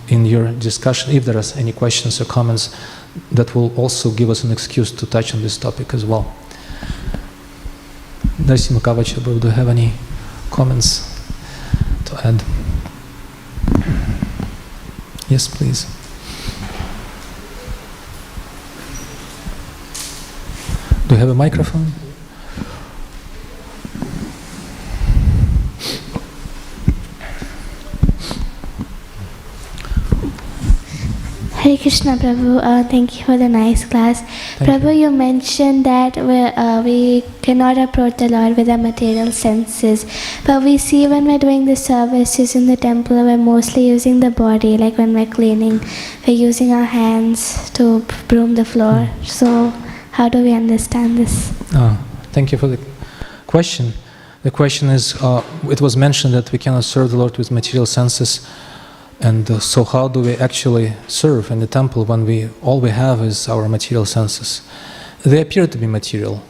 in your discussion, if there are any questions or comments, that will also give us an excuse to touch on this topic as well. Narsimha Kavacha, do you have any comments to add? Yes, please. Do you have a microphone? Hare Krishna, Prabhu. Thank you for the nice class. Prabhu, you mentioned that we cannot approach the Lord with our material senses. But we see when we're doing the services in the temple, we're mostly using the body. Like when we're cleaning, we're using our hands to broom the floor. So how do we understand this? Thank you for the question. The question is, it was mentioned that we cannot serve the Lord with material senses. And so how do we actually serve in the temple when all we have is our material senses? They appear to be material.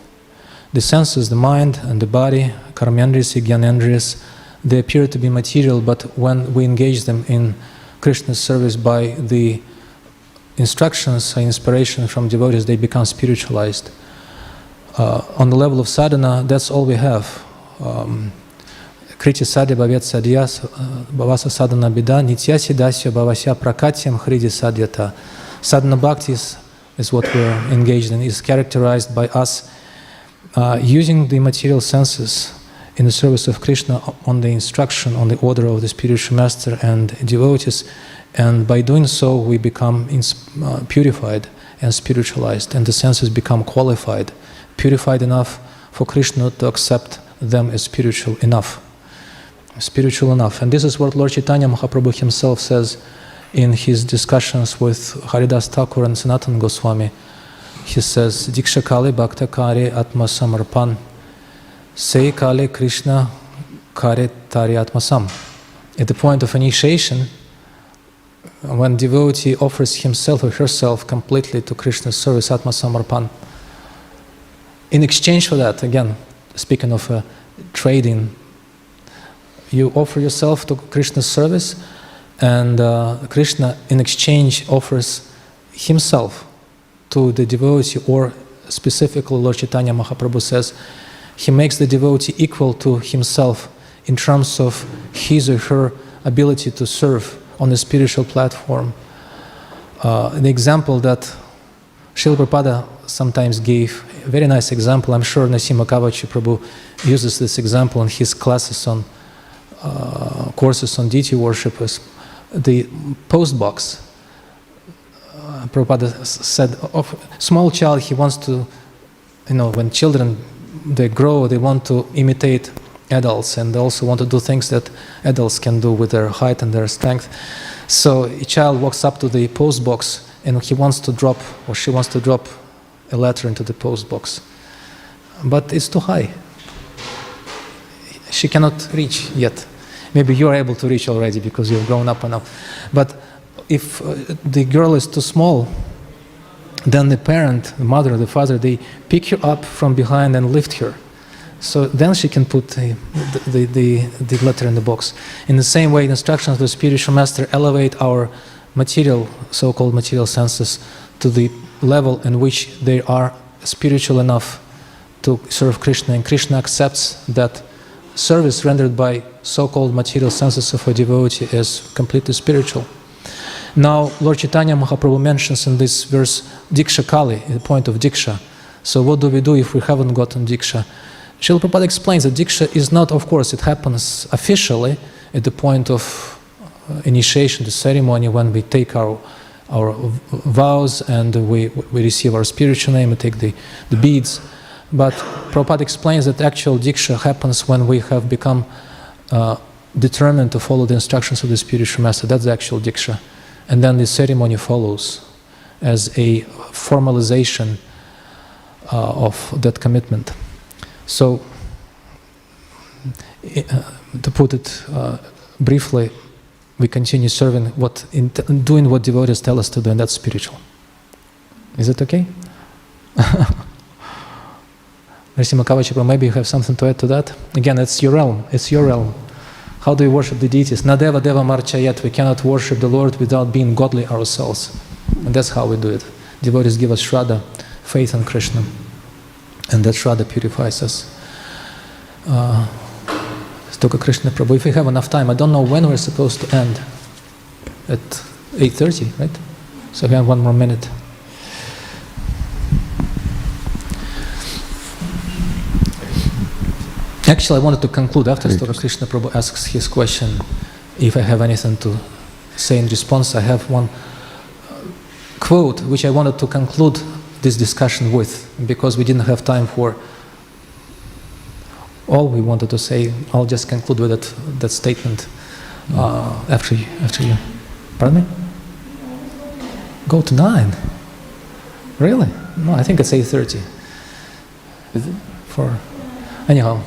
The senses, the mind and the body, karmendriyas, jnanendriyas, they appear to be material, but when we engage them in Krishna's service by the instructions or inspiration from devotees, they become spiritualized. On the level of sadhana, that's all we have. Kriti sadhya bhavet sadhyas bhavasa sadhana bida nityasi dasya bhavasya prakatyam hridi sadhyata. Sadhana bhakti is what we're engaged in, is characterized by us using the material senses in the service of Krishna on the instruction, on the order of the spiritual master and devotees, and by doing so we become purified and spiritualized, and the senses become qualified, purified enough for Krishna to accept them as spiritual enough. And this is what Lord Chaitanya Mahaprabhu himself says in his discussions with Haridas Thakur and Sanatana Goswami. He says, Diksha Kali Bhakta Kare Atma Samarpan Sei Kali Krishna Kare Tari Atmasam. At the point of initiation, when devotee offers himself or herself completely to Krishna's service, Atma Samarpan, in exchange for that, again, speaking of trading, you offer yourself to Krishna's service, and Krishna in exchange offers himself to the devotee, or specifically Lord Chaitanya Mahaprabhu says, he makes the devotee equal to himself in terms of his or her ability to serve on the spiritual platform. The example that Srila Prabhupada sometimes gave, a very nice example, I'm sure Nasimha Kavachi Prabhu uses this example in his classes on courses on deity worship, is the post box. Prabhupada said, of small child, he wants to, when children, they grow, they want to imitate adults, and they also want to do things that adults can do with their height and their strength. So a child walks up to the post box and he wants to drop, or she wants to drop a letter into the post box. But it's too high. She cannot reach yet. Maybe you're able to reach already because you've grown up enough. But if the girl is too small, then the parent, the mother, the father, they pick her up from behind and lift her. So then she can put the letter in the box. In the same way, the instructions of the spiritual master elevate our material, so-called material senses, to the level in which they are spiritual enough to serve Krishna, and Krishna accepts that service rendered by so-called material senses of a devotee is completely spiritual. Now, Lord Chaitanya Mahaprabhu mentions in this verse Diksha Kali, the point of Diksha. So what do we do if we haven't gotten Diksha? Srila Prabhupada explains that Diksha is not, of course, it happens officially at the point of initiation, the ceremony, when we take our vows and we receive our spiritual name, we take the beads. But Prabhupada explains that actual Diksha happens when we have become determined to follow the instructions of the spiritual master. That's the actual Diksha. And then the ceremony follows as a formalization of that commitment. So, to put it briefly, we continue serving doing what devotees tell us to do, and that's spiritual. Is it okay? Nasimha Kavachi, maybe you have something to add to that? Again, it's your realm. It's your realm. How do we worship the deities? Nadeva Deva Marchayat. We cannot worship the Lord without being godly ourselves. And that's how we do it. Devotees give us Shraddha, faith in Krishna. And that Shraddha purifies us. Stoka Krishna Prabhu. If we have enough time, I don't know when we're supposed to end. At 8:30, right? So we have 1 more minute. Actually, I wanted to conclude after Stoka Krishna Prabhu asks his question. If I have anything to say in response, I have one quote which I wanted to conclude this discussion with, because we didn't have time for all we wanted to say. I'll just conclude with that statement after you. Pardon me? Go to 9. Really? No, I think it's 8:30. Is it? Anyhow.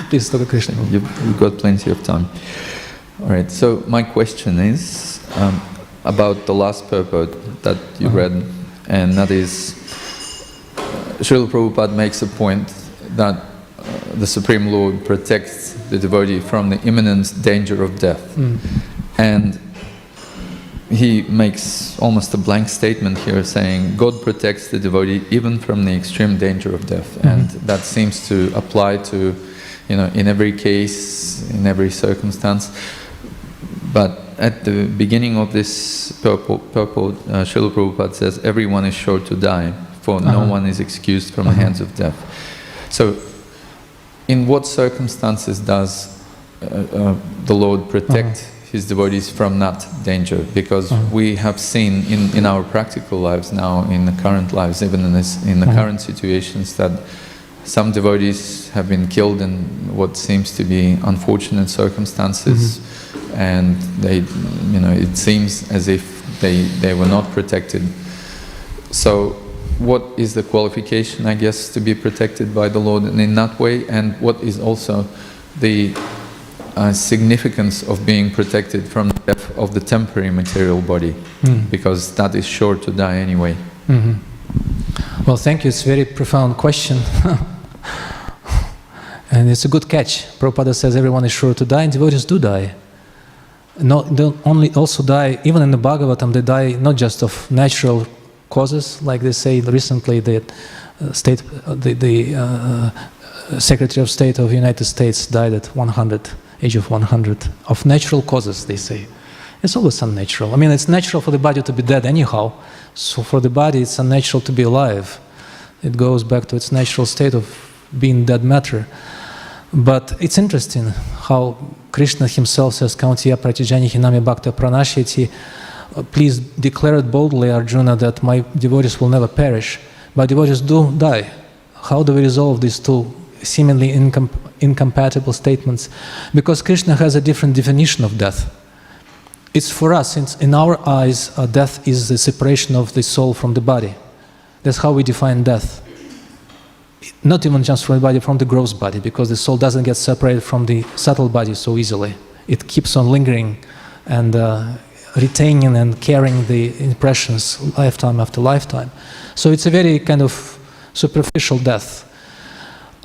Please talk to Krishna. You've got plenty of time. All right, so my question is about the last purport that you read, and that is, Srila Prabhupada makes a point that the Supreme Lord protects the devotee from the imminent danger of death. And he makes almost a blank statement here saying, God protects the devotee even from the extreme danger of death. And that seems to apply to, in every case, in every circumstance. But at the beginning of this purport, Srila Prabhupada says, everyone is sure to die, for no one is excused from the hands of death. So, in what circumstances does the Lord protect His devotees from that danger? Because we have seen in our practical lives now, in the current lives, even in the current situations, that some devotees have been killed in what seems to be unfortunate circumstances, and they, it seems as if they were not protected. So, what is the qualification, I guess, to be protected by the Lord in that way, and what is also the significance of being protected from the death of the temporary material body, because that is sure to die anyway. Well, thank you. It's a very profound question. And it's a good catch. Prabhupada says everyone is sure to die, and devotees do die. They only also die, even in the Bhagavatam, they die not just of natural causes, like they say recently, the Secretary of State of the United States died at age of 100, of natural causes, they say. It's always unnatural. I mean, it's natural for the body to be dead anyhow, so for the body it's unnatural to be alive. It goes back to its natural state of being dead matter. But it's interesting how Krishna himself says, Kauntiya pratijani hinami bhakta pranashyati, please declare it boldly, Arjuna, that my devotees will never perish. But devotees do die. How do we resolve these two seemingly incompatible statements? Because Krishna has a different definition of death. It's for us, in our eyes, death is the separation of the soul from the body. That's how we define death. Not even just from the body, from the gross body, because the soul doesn't get separated from the subtle body so easily. It keeps on lingering and retaining and carrying the impressions lifetime after lifetime. So it's a very kind of superficial death.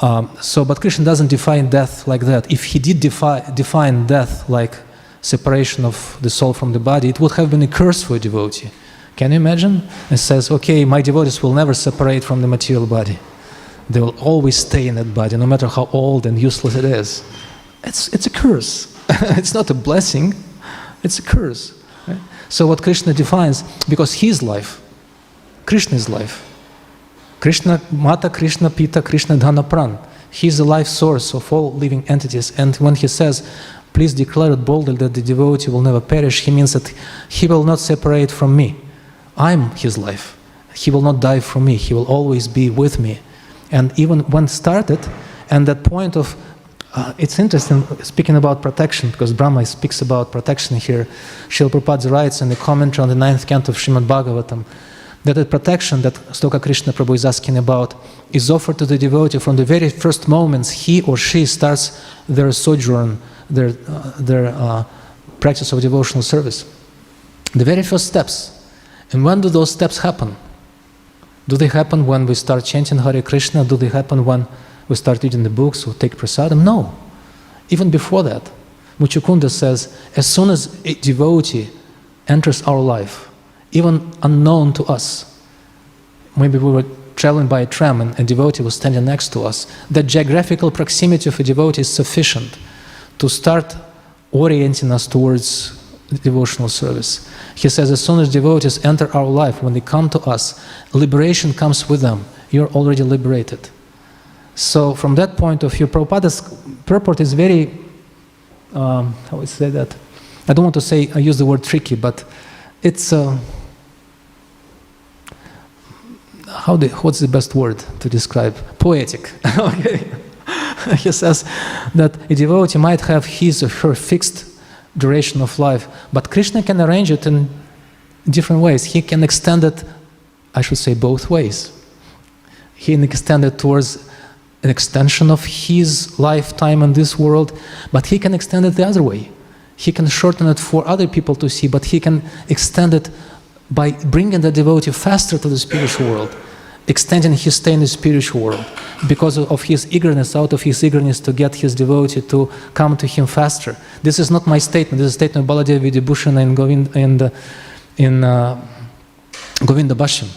But Krishna doesn't define death like that. If he did define death like separation of the soul from the body, it would have been a curse for a devotee. Can you imagine? It says, okay, my devotees will never separate from the material body. They will always stay in that body, no matter how old and useless it is. It's a curse. It's not a blessing, it's a curse. Right? So what Krishna defines, because his life, Krishna's life, Krishna, Mata, Krishna, Pita, Krishna, Dhana, Pran. He is the life source of all living entities. And when he says, please declare it boldly that the devotee will never perish, he means that he will not separate from me. I'm his life. He will not die from me. He will always be with me. And even when started, and that point of, it's interesting, speaking about protection, because Brahma speaks about protection here. Srila Prabhupada writes in the commentary on the 9th canto of Śrīmad Bhāgavatam, that the protection that Stoka Krishna Prabhu is asking about is offered to the devotee from the very first moments he or she starts their sojourn, their practice of devotional service. The very first steps. And when do those steps happen? Do they happen when we start chanting Hare Krishna? Do they happen when we start reading the books or take prasadam? No. Even before that. Muchukunda says, as soon as a devotee enters our life, even unknown to us, maybe we were traveling by a tram and a devotee was standing next to us, that geographical proximity of a devotee is sufficient to start orienting us towards devotional service. He says, as soon as devotees enter our life, when they come to us, liberation comes with them. You're already liberated. So from that point of view, Prabhupada's purport is very, how would I say that? I don't want to say, I use the word tricky, but it's what's the best word to describe? Poetic. Okay. He says that a devotee might have his or her fixed duration of life, but Krishna can arrange it in different ways. He can extend it, I should say, both ways. He can extend it towards an extension of his lifetime in this world, but he can extend it the other way. He can shorten it for other people to see, but he can extend it by bringing the devotee faster to the spiritual world, extending his stay in the spiritual world because of his eagerness, out of his eagerness to get his devotee to come to him faster. This is not my statement. This is a statement of Baladev Vidyabhushan in Govinda Bhashyam.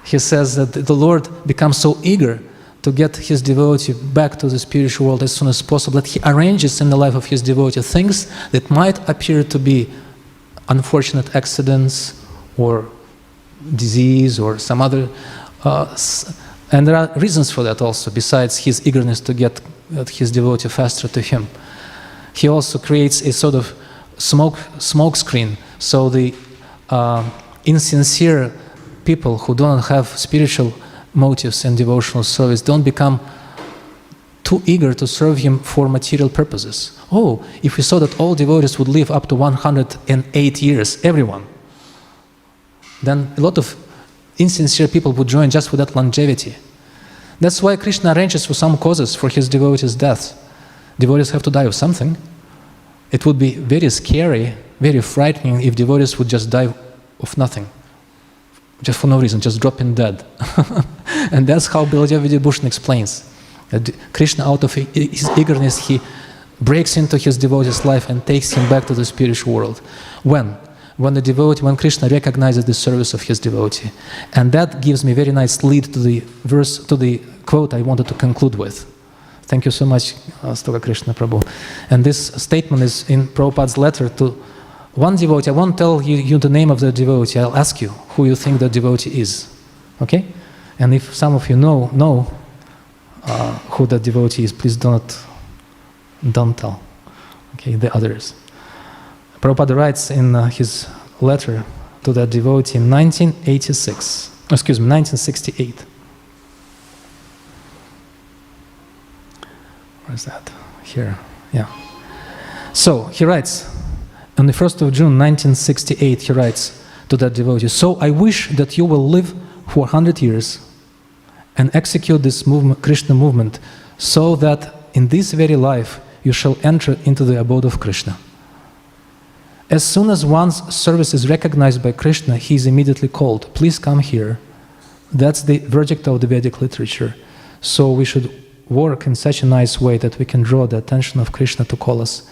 He says that the Lord becomes so eager to get his devotee back to the spiritual world as soon as possible that he arranges in the life of his devotee things that might appear to be unfortunate accidents or disease or some other and there are reasons for that also, besides his eagerness to get his devotee faster to him. He also creates a sort of smoke screen, so the insincere people who don't have spiritual motives and devotional service don't become too eager to serve him for material purposes. Oh, if we saw that all devotees would live up to 108 years, everyone, then a lot of insincere people would join just for that longevity. That's why Krishna arranges for some causes for his devotees' death. Devotees have to die of something. It would be very scary, very frightening if devotees would just die of nothing, just for no reason, just drop in dead. And that's how Baladev Vidyabhushan explains that Krishna, out of his eagerness, he breaks into his devotee's life and takes him back to the spiritual world. When Krishna recognizes the service of his devotee. And that gives me a very nice lead to the verse, to the quote I wanted to conclude with. Thank you so much, Stoka Krishna Prabhu. And this statement is in Prabhupada's letter to one devotee. I won't tell you the name of the devotee. I'll ask you who you think the devotee is. Okay? And if some of you know who the devotee is, please don't tell. Okay, the others. Prabhupada writes in his letter to that devotee in 1968. Where's that? Here, yeah. So he writes, on the 1st of June 1968, he writes to that devotee, "So I wish that you will live for 100 years and execute this movement, Krishna movement, so that in this very life you shall enter into the abode of Krishna. As soon as one's service is recognized by Krishna, he is immediately called, 'Please come here.' That's the verdict of the Vedic literature. So we should work in such a nice way that we can draw the attention of Krishna to call us.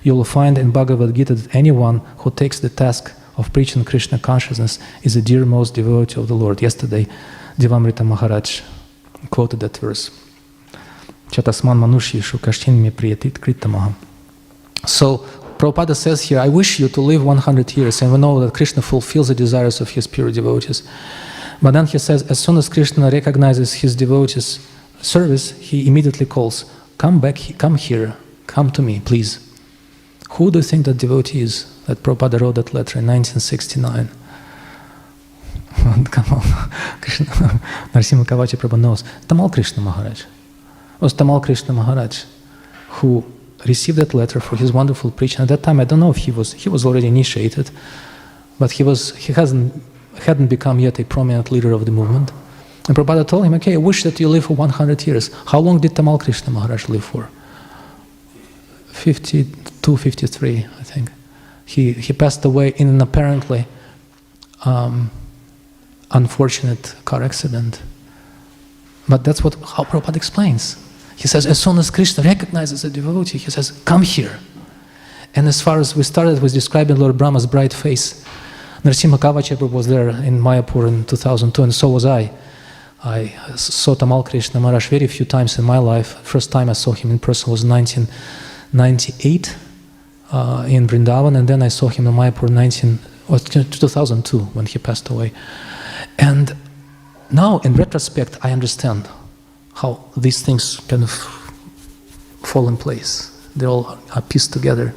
You will find in Bhagavad Gita that anyone who takes the task of preaching Krishna consciousness is the dearmost devotee of the Lord." Yesterday, Devamrita Maharaj quoted that verse. Chatasman manusheshu kashtin me priyatit kritamaham. So Prabhupada says here, I wish you to live 100 years, and we know that Krishna fulfills the desires of his pure devotees. But then he says, as soon as Krishna recognizes his devotees' service, he immediately calls, "Come back, come here, come to me, please." Who do you think that devotee is that Prabhupada wrote that letter in 1969? Come on, Krishna. Narasimha Kavachi Prabhu knows. Tamal Krishna Maharaj. It was Tamal Krishna Maharaj who received that letter for his wonderful preaching. At that time, I don't know if he was already initiated, but he hadn't become yet a prominent leader of the movement. And Prabhupada told him, "Okay, I wish that you live for 100 years. How long did Tamal Krishna Maharaj live for? 52, 53, I think. He passed away in an apparently unfortunate car accident. But that's how Prabhupada explains. He says, as soon as Krishna recognizes a devotee, he says, "Come here." And as far as we started with describing Lord Brahma's bright face, Narasimha Kavachi Prabhu was there in Mayapur in 2002, and so was I. I saw Tamal Krishna Maharaj very few times in my life. First time I saw him in person was 1998 in Vrindavan, and then I saw him in Mayapur 2002 when he passed away. And now, in retrospect, I understand how these things kind of fall in place. They all are pieced together.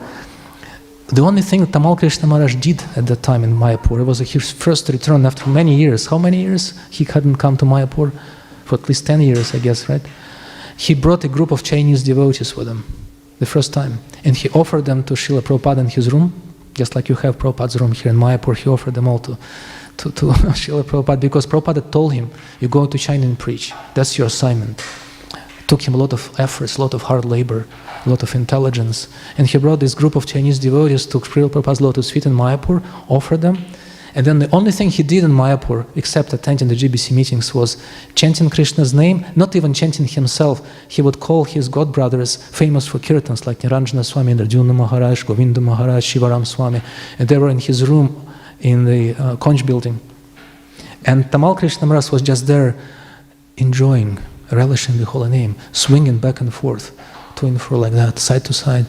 the only thing Tamal Krishna Maharaj did at that time in Mayapur, it was his first return after many years. How many years he hadn't come to Mayapur? For at least 10 years, I guess, right? He brought a group of Chinese devotees with him, the first time. And he offered them to Srila Prabhupada in his room, just like you have Prabhupada's room here in Mayapur. He offered them all to Srila Prabhupada, because Prabhupada told him, you go to China and preach. That's your assignment. It took him a lot of efforts, a lot of hard labor, a lot of intelligence. And he brought this group of Chinese devotees to Srila Prabhupada's lotus feet in Mayapur, offered them. And then the only thing he did in Mayapur, except attending the GBC meetings, was chanting Krishna's name, not even chanting himself. He would call his godbrothers famous for kirtans, like Niranjana Swami, Arjuna Maharaj, Govinda Maharaj, Shivaram Swami. And they were in his room in the conch building. And Tamal Krishna Maharaj was just there, enjoying, relishing the holy name, swinging back and forth, to and fro like that, side to side.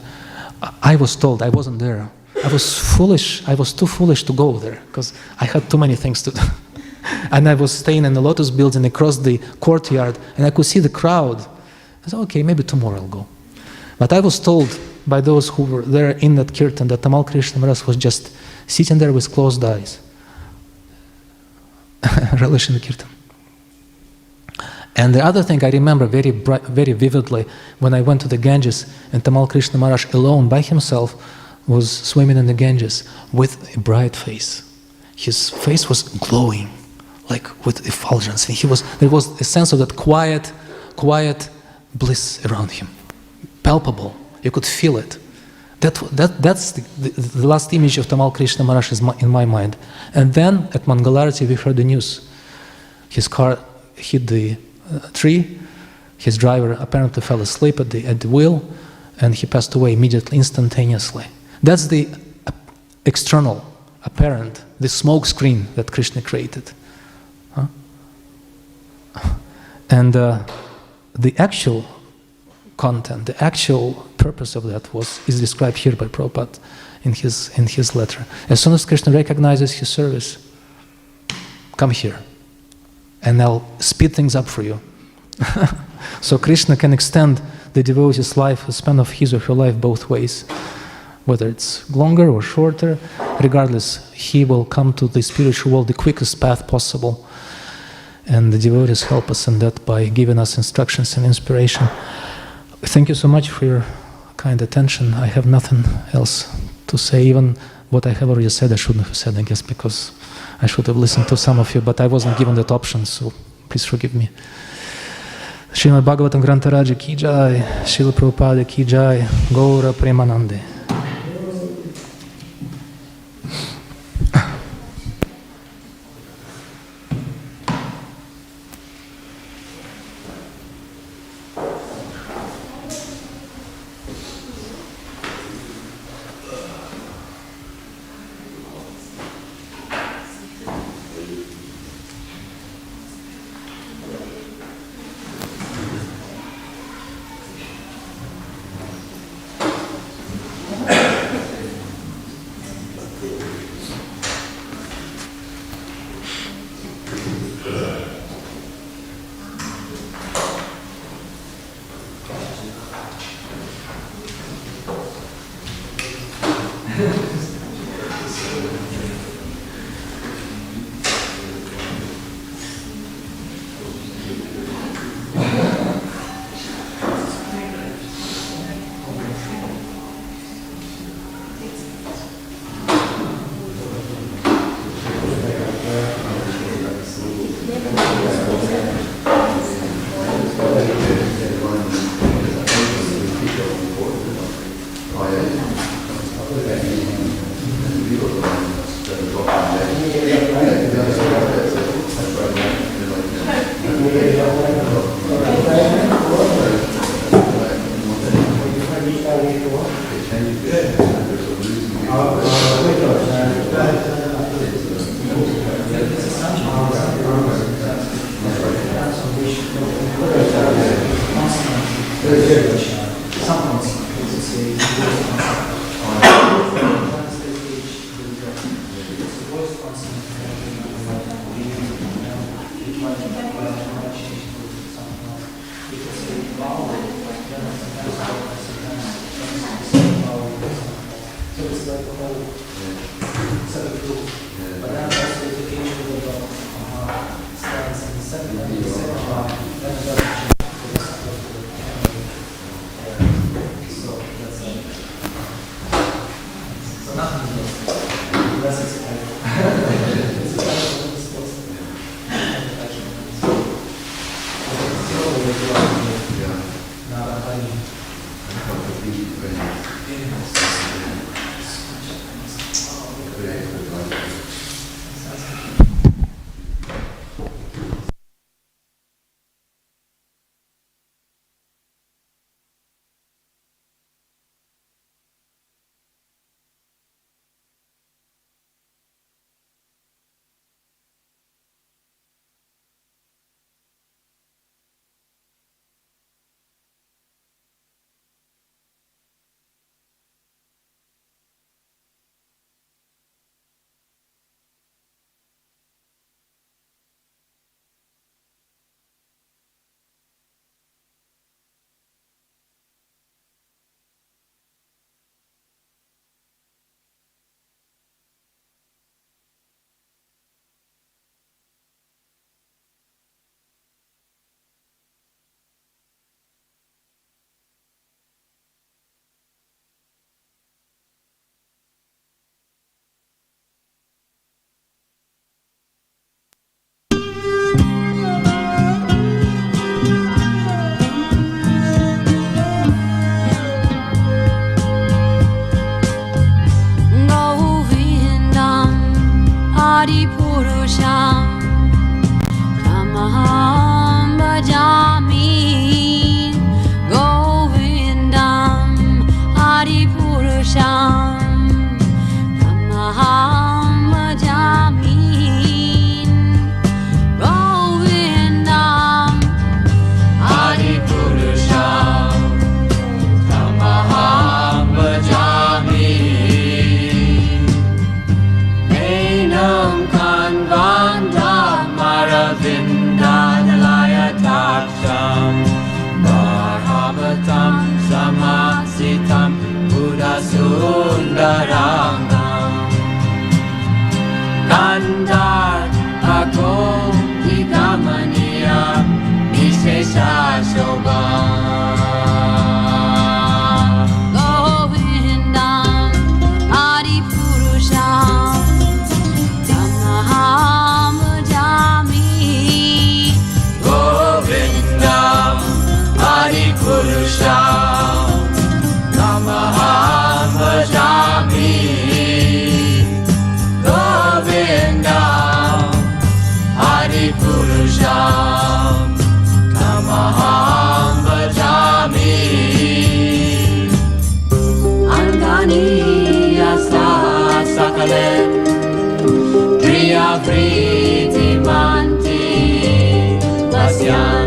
I was told, I wasn't there. I was foolish. I was too foolish to go there because I had too many things to do. And I was staying in the lotus building across the courtyard, and I could see the crowd. I said, okay, maybe tomorrow I'll go. But I was told by those who were there in that kirtan that Tamal Krishna Maharaj was just sitting there with closed eyes, relishing the kirtan. And the other thing I remember very vividly, when I went to the Ganges, and Tamal Krishna Maharaj alone by himself was swimming in the Ganges with a bright face. His face was glowing, like with effulgence. And there was a sense of that quiet bliss around him, palpable. You could feel it. That's the last image of Tamal Krishna Maharaj in my mind. And then at Mangalarati we heard the news. His car hit the tree. His driver apparently fell asleep at the wheel, and he passed away immediately, instantaneously. That's the external, apparent, the smoke screen that Krishna created. Huh? And the actual content, the actual purpose of that is described here by Prabhupada in his letter. As soon as Krishna recognizes his service, come here, and I'll speed things up for you. So Krishna can extend the devotee's life, the span of his or her life, both ways. Whether it's longer or shorter, regardless, he will come to the spiritual world the quickest path possible. And the devotees help us in that by giving us instructions and inspiration. Thank you so much for your kind attention. I have nothing else to say. Even what I have already said, I shouldn't have said, I guess, because I should have listened to some of you, but I wasn't given that option, so please forgive me. Śrīmad Bhāgavatam Grantha Ki Jai, Srila Prabhupada Ki Jai, Gaura Premanande. So it's like a whole set of rules. But then also if you came to the stance in the second one, then it doesn't change the rest of the so that's it. So nothing is lost. The rest is kind of it's a kind of supposed to be. Priya Priti Manti Vasya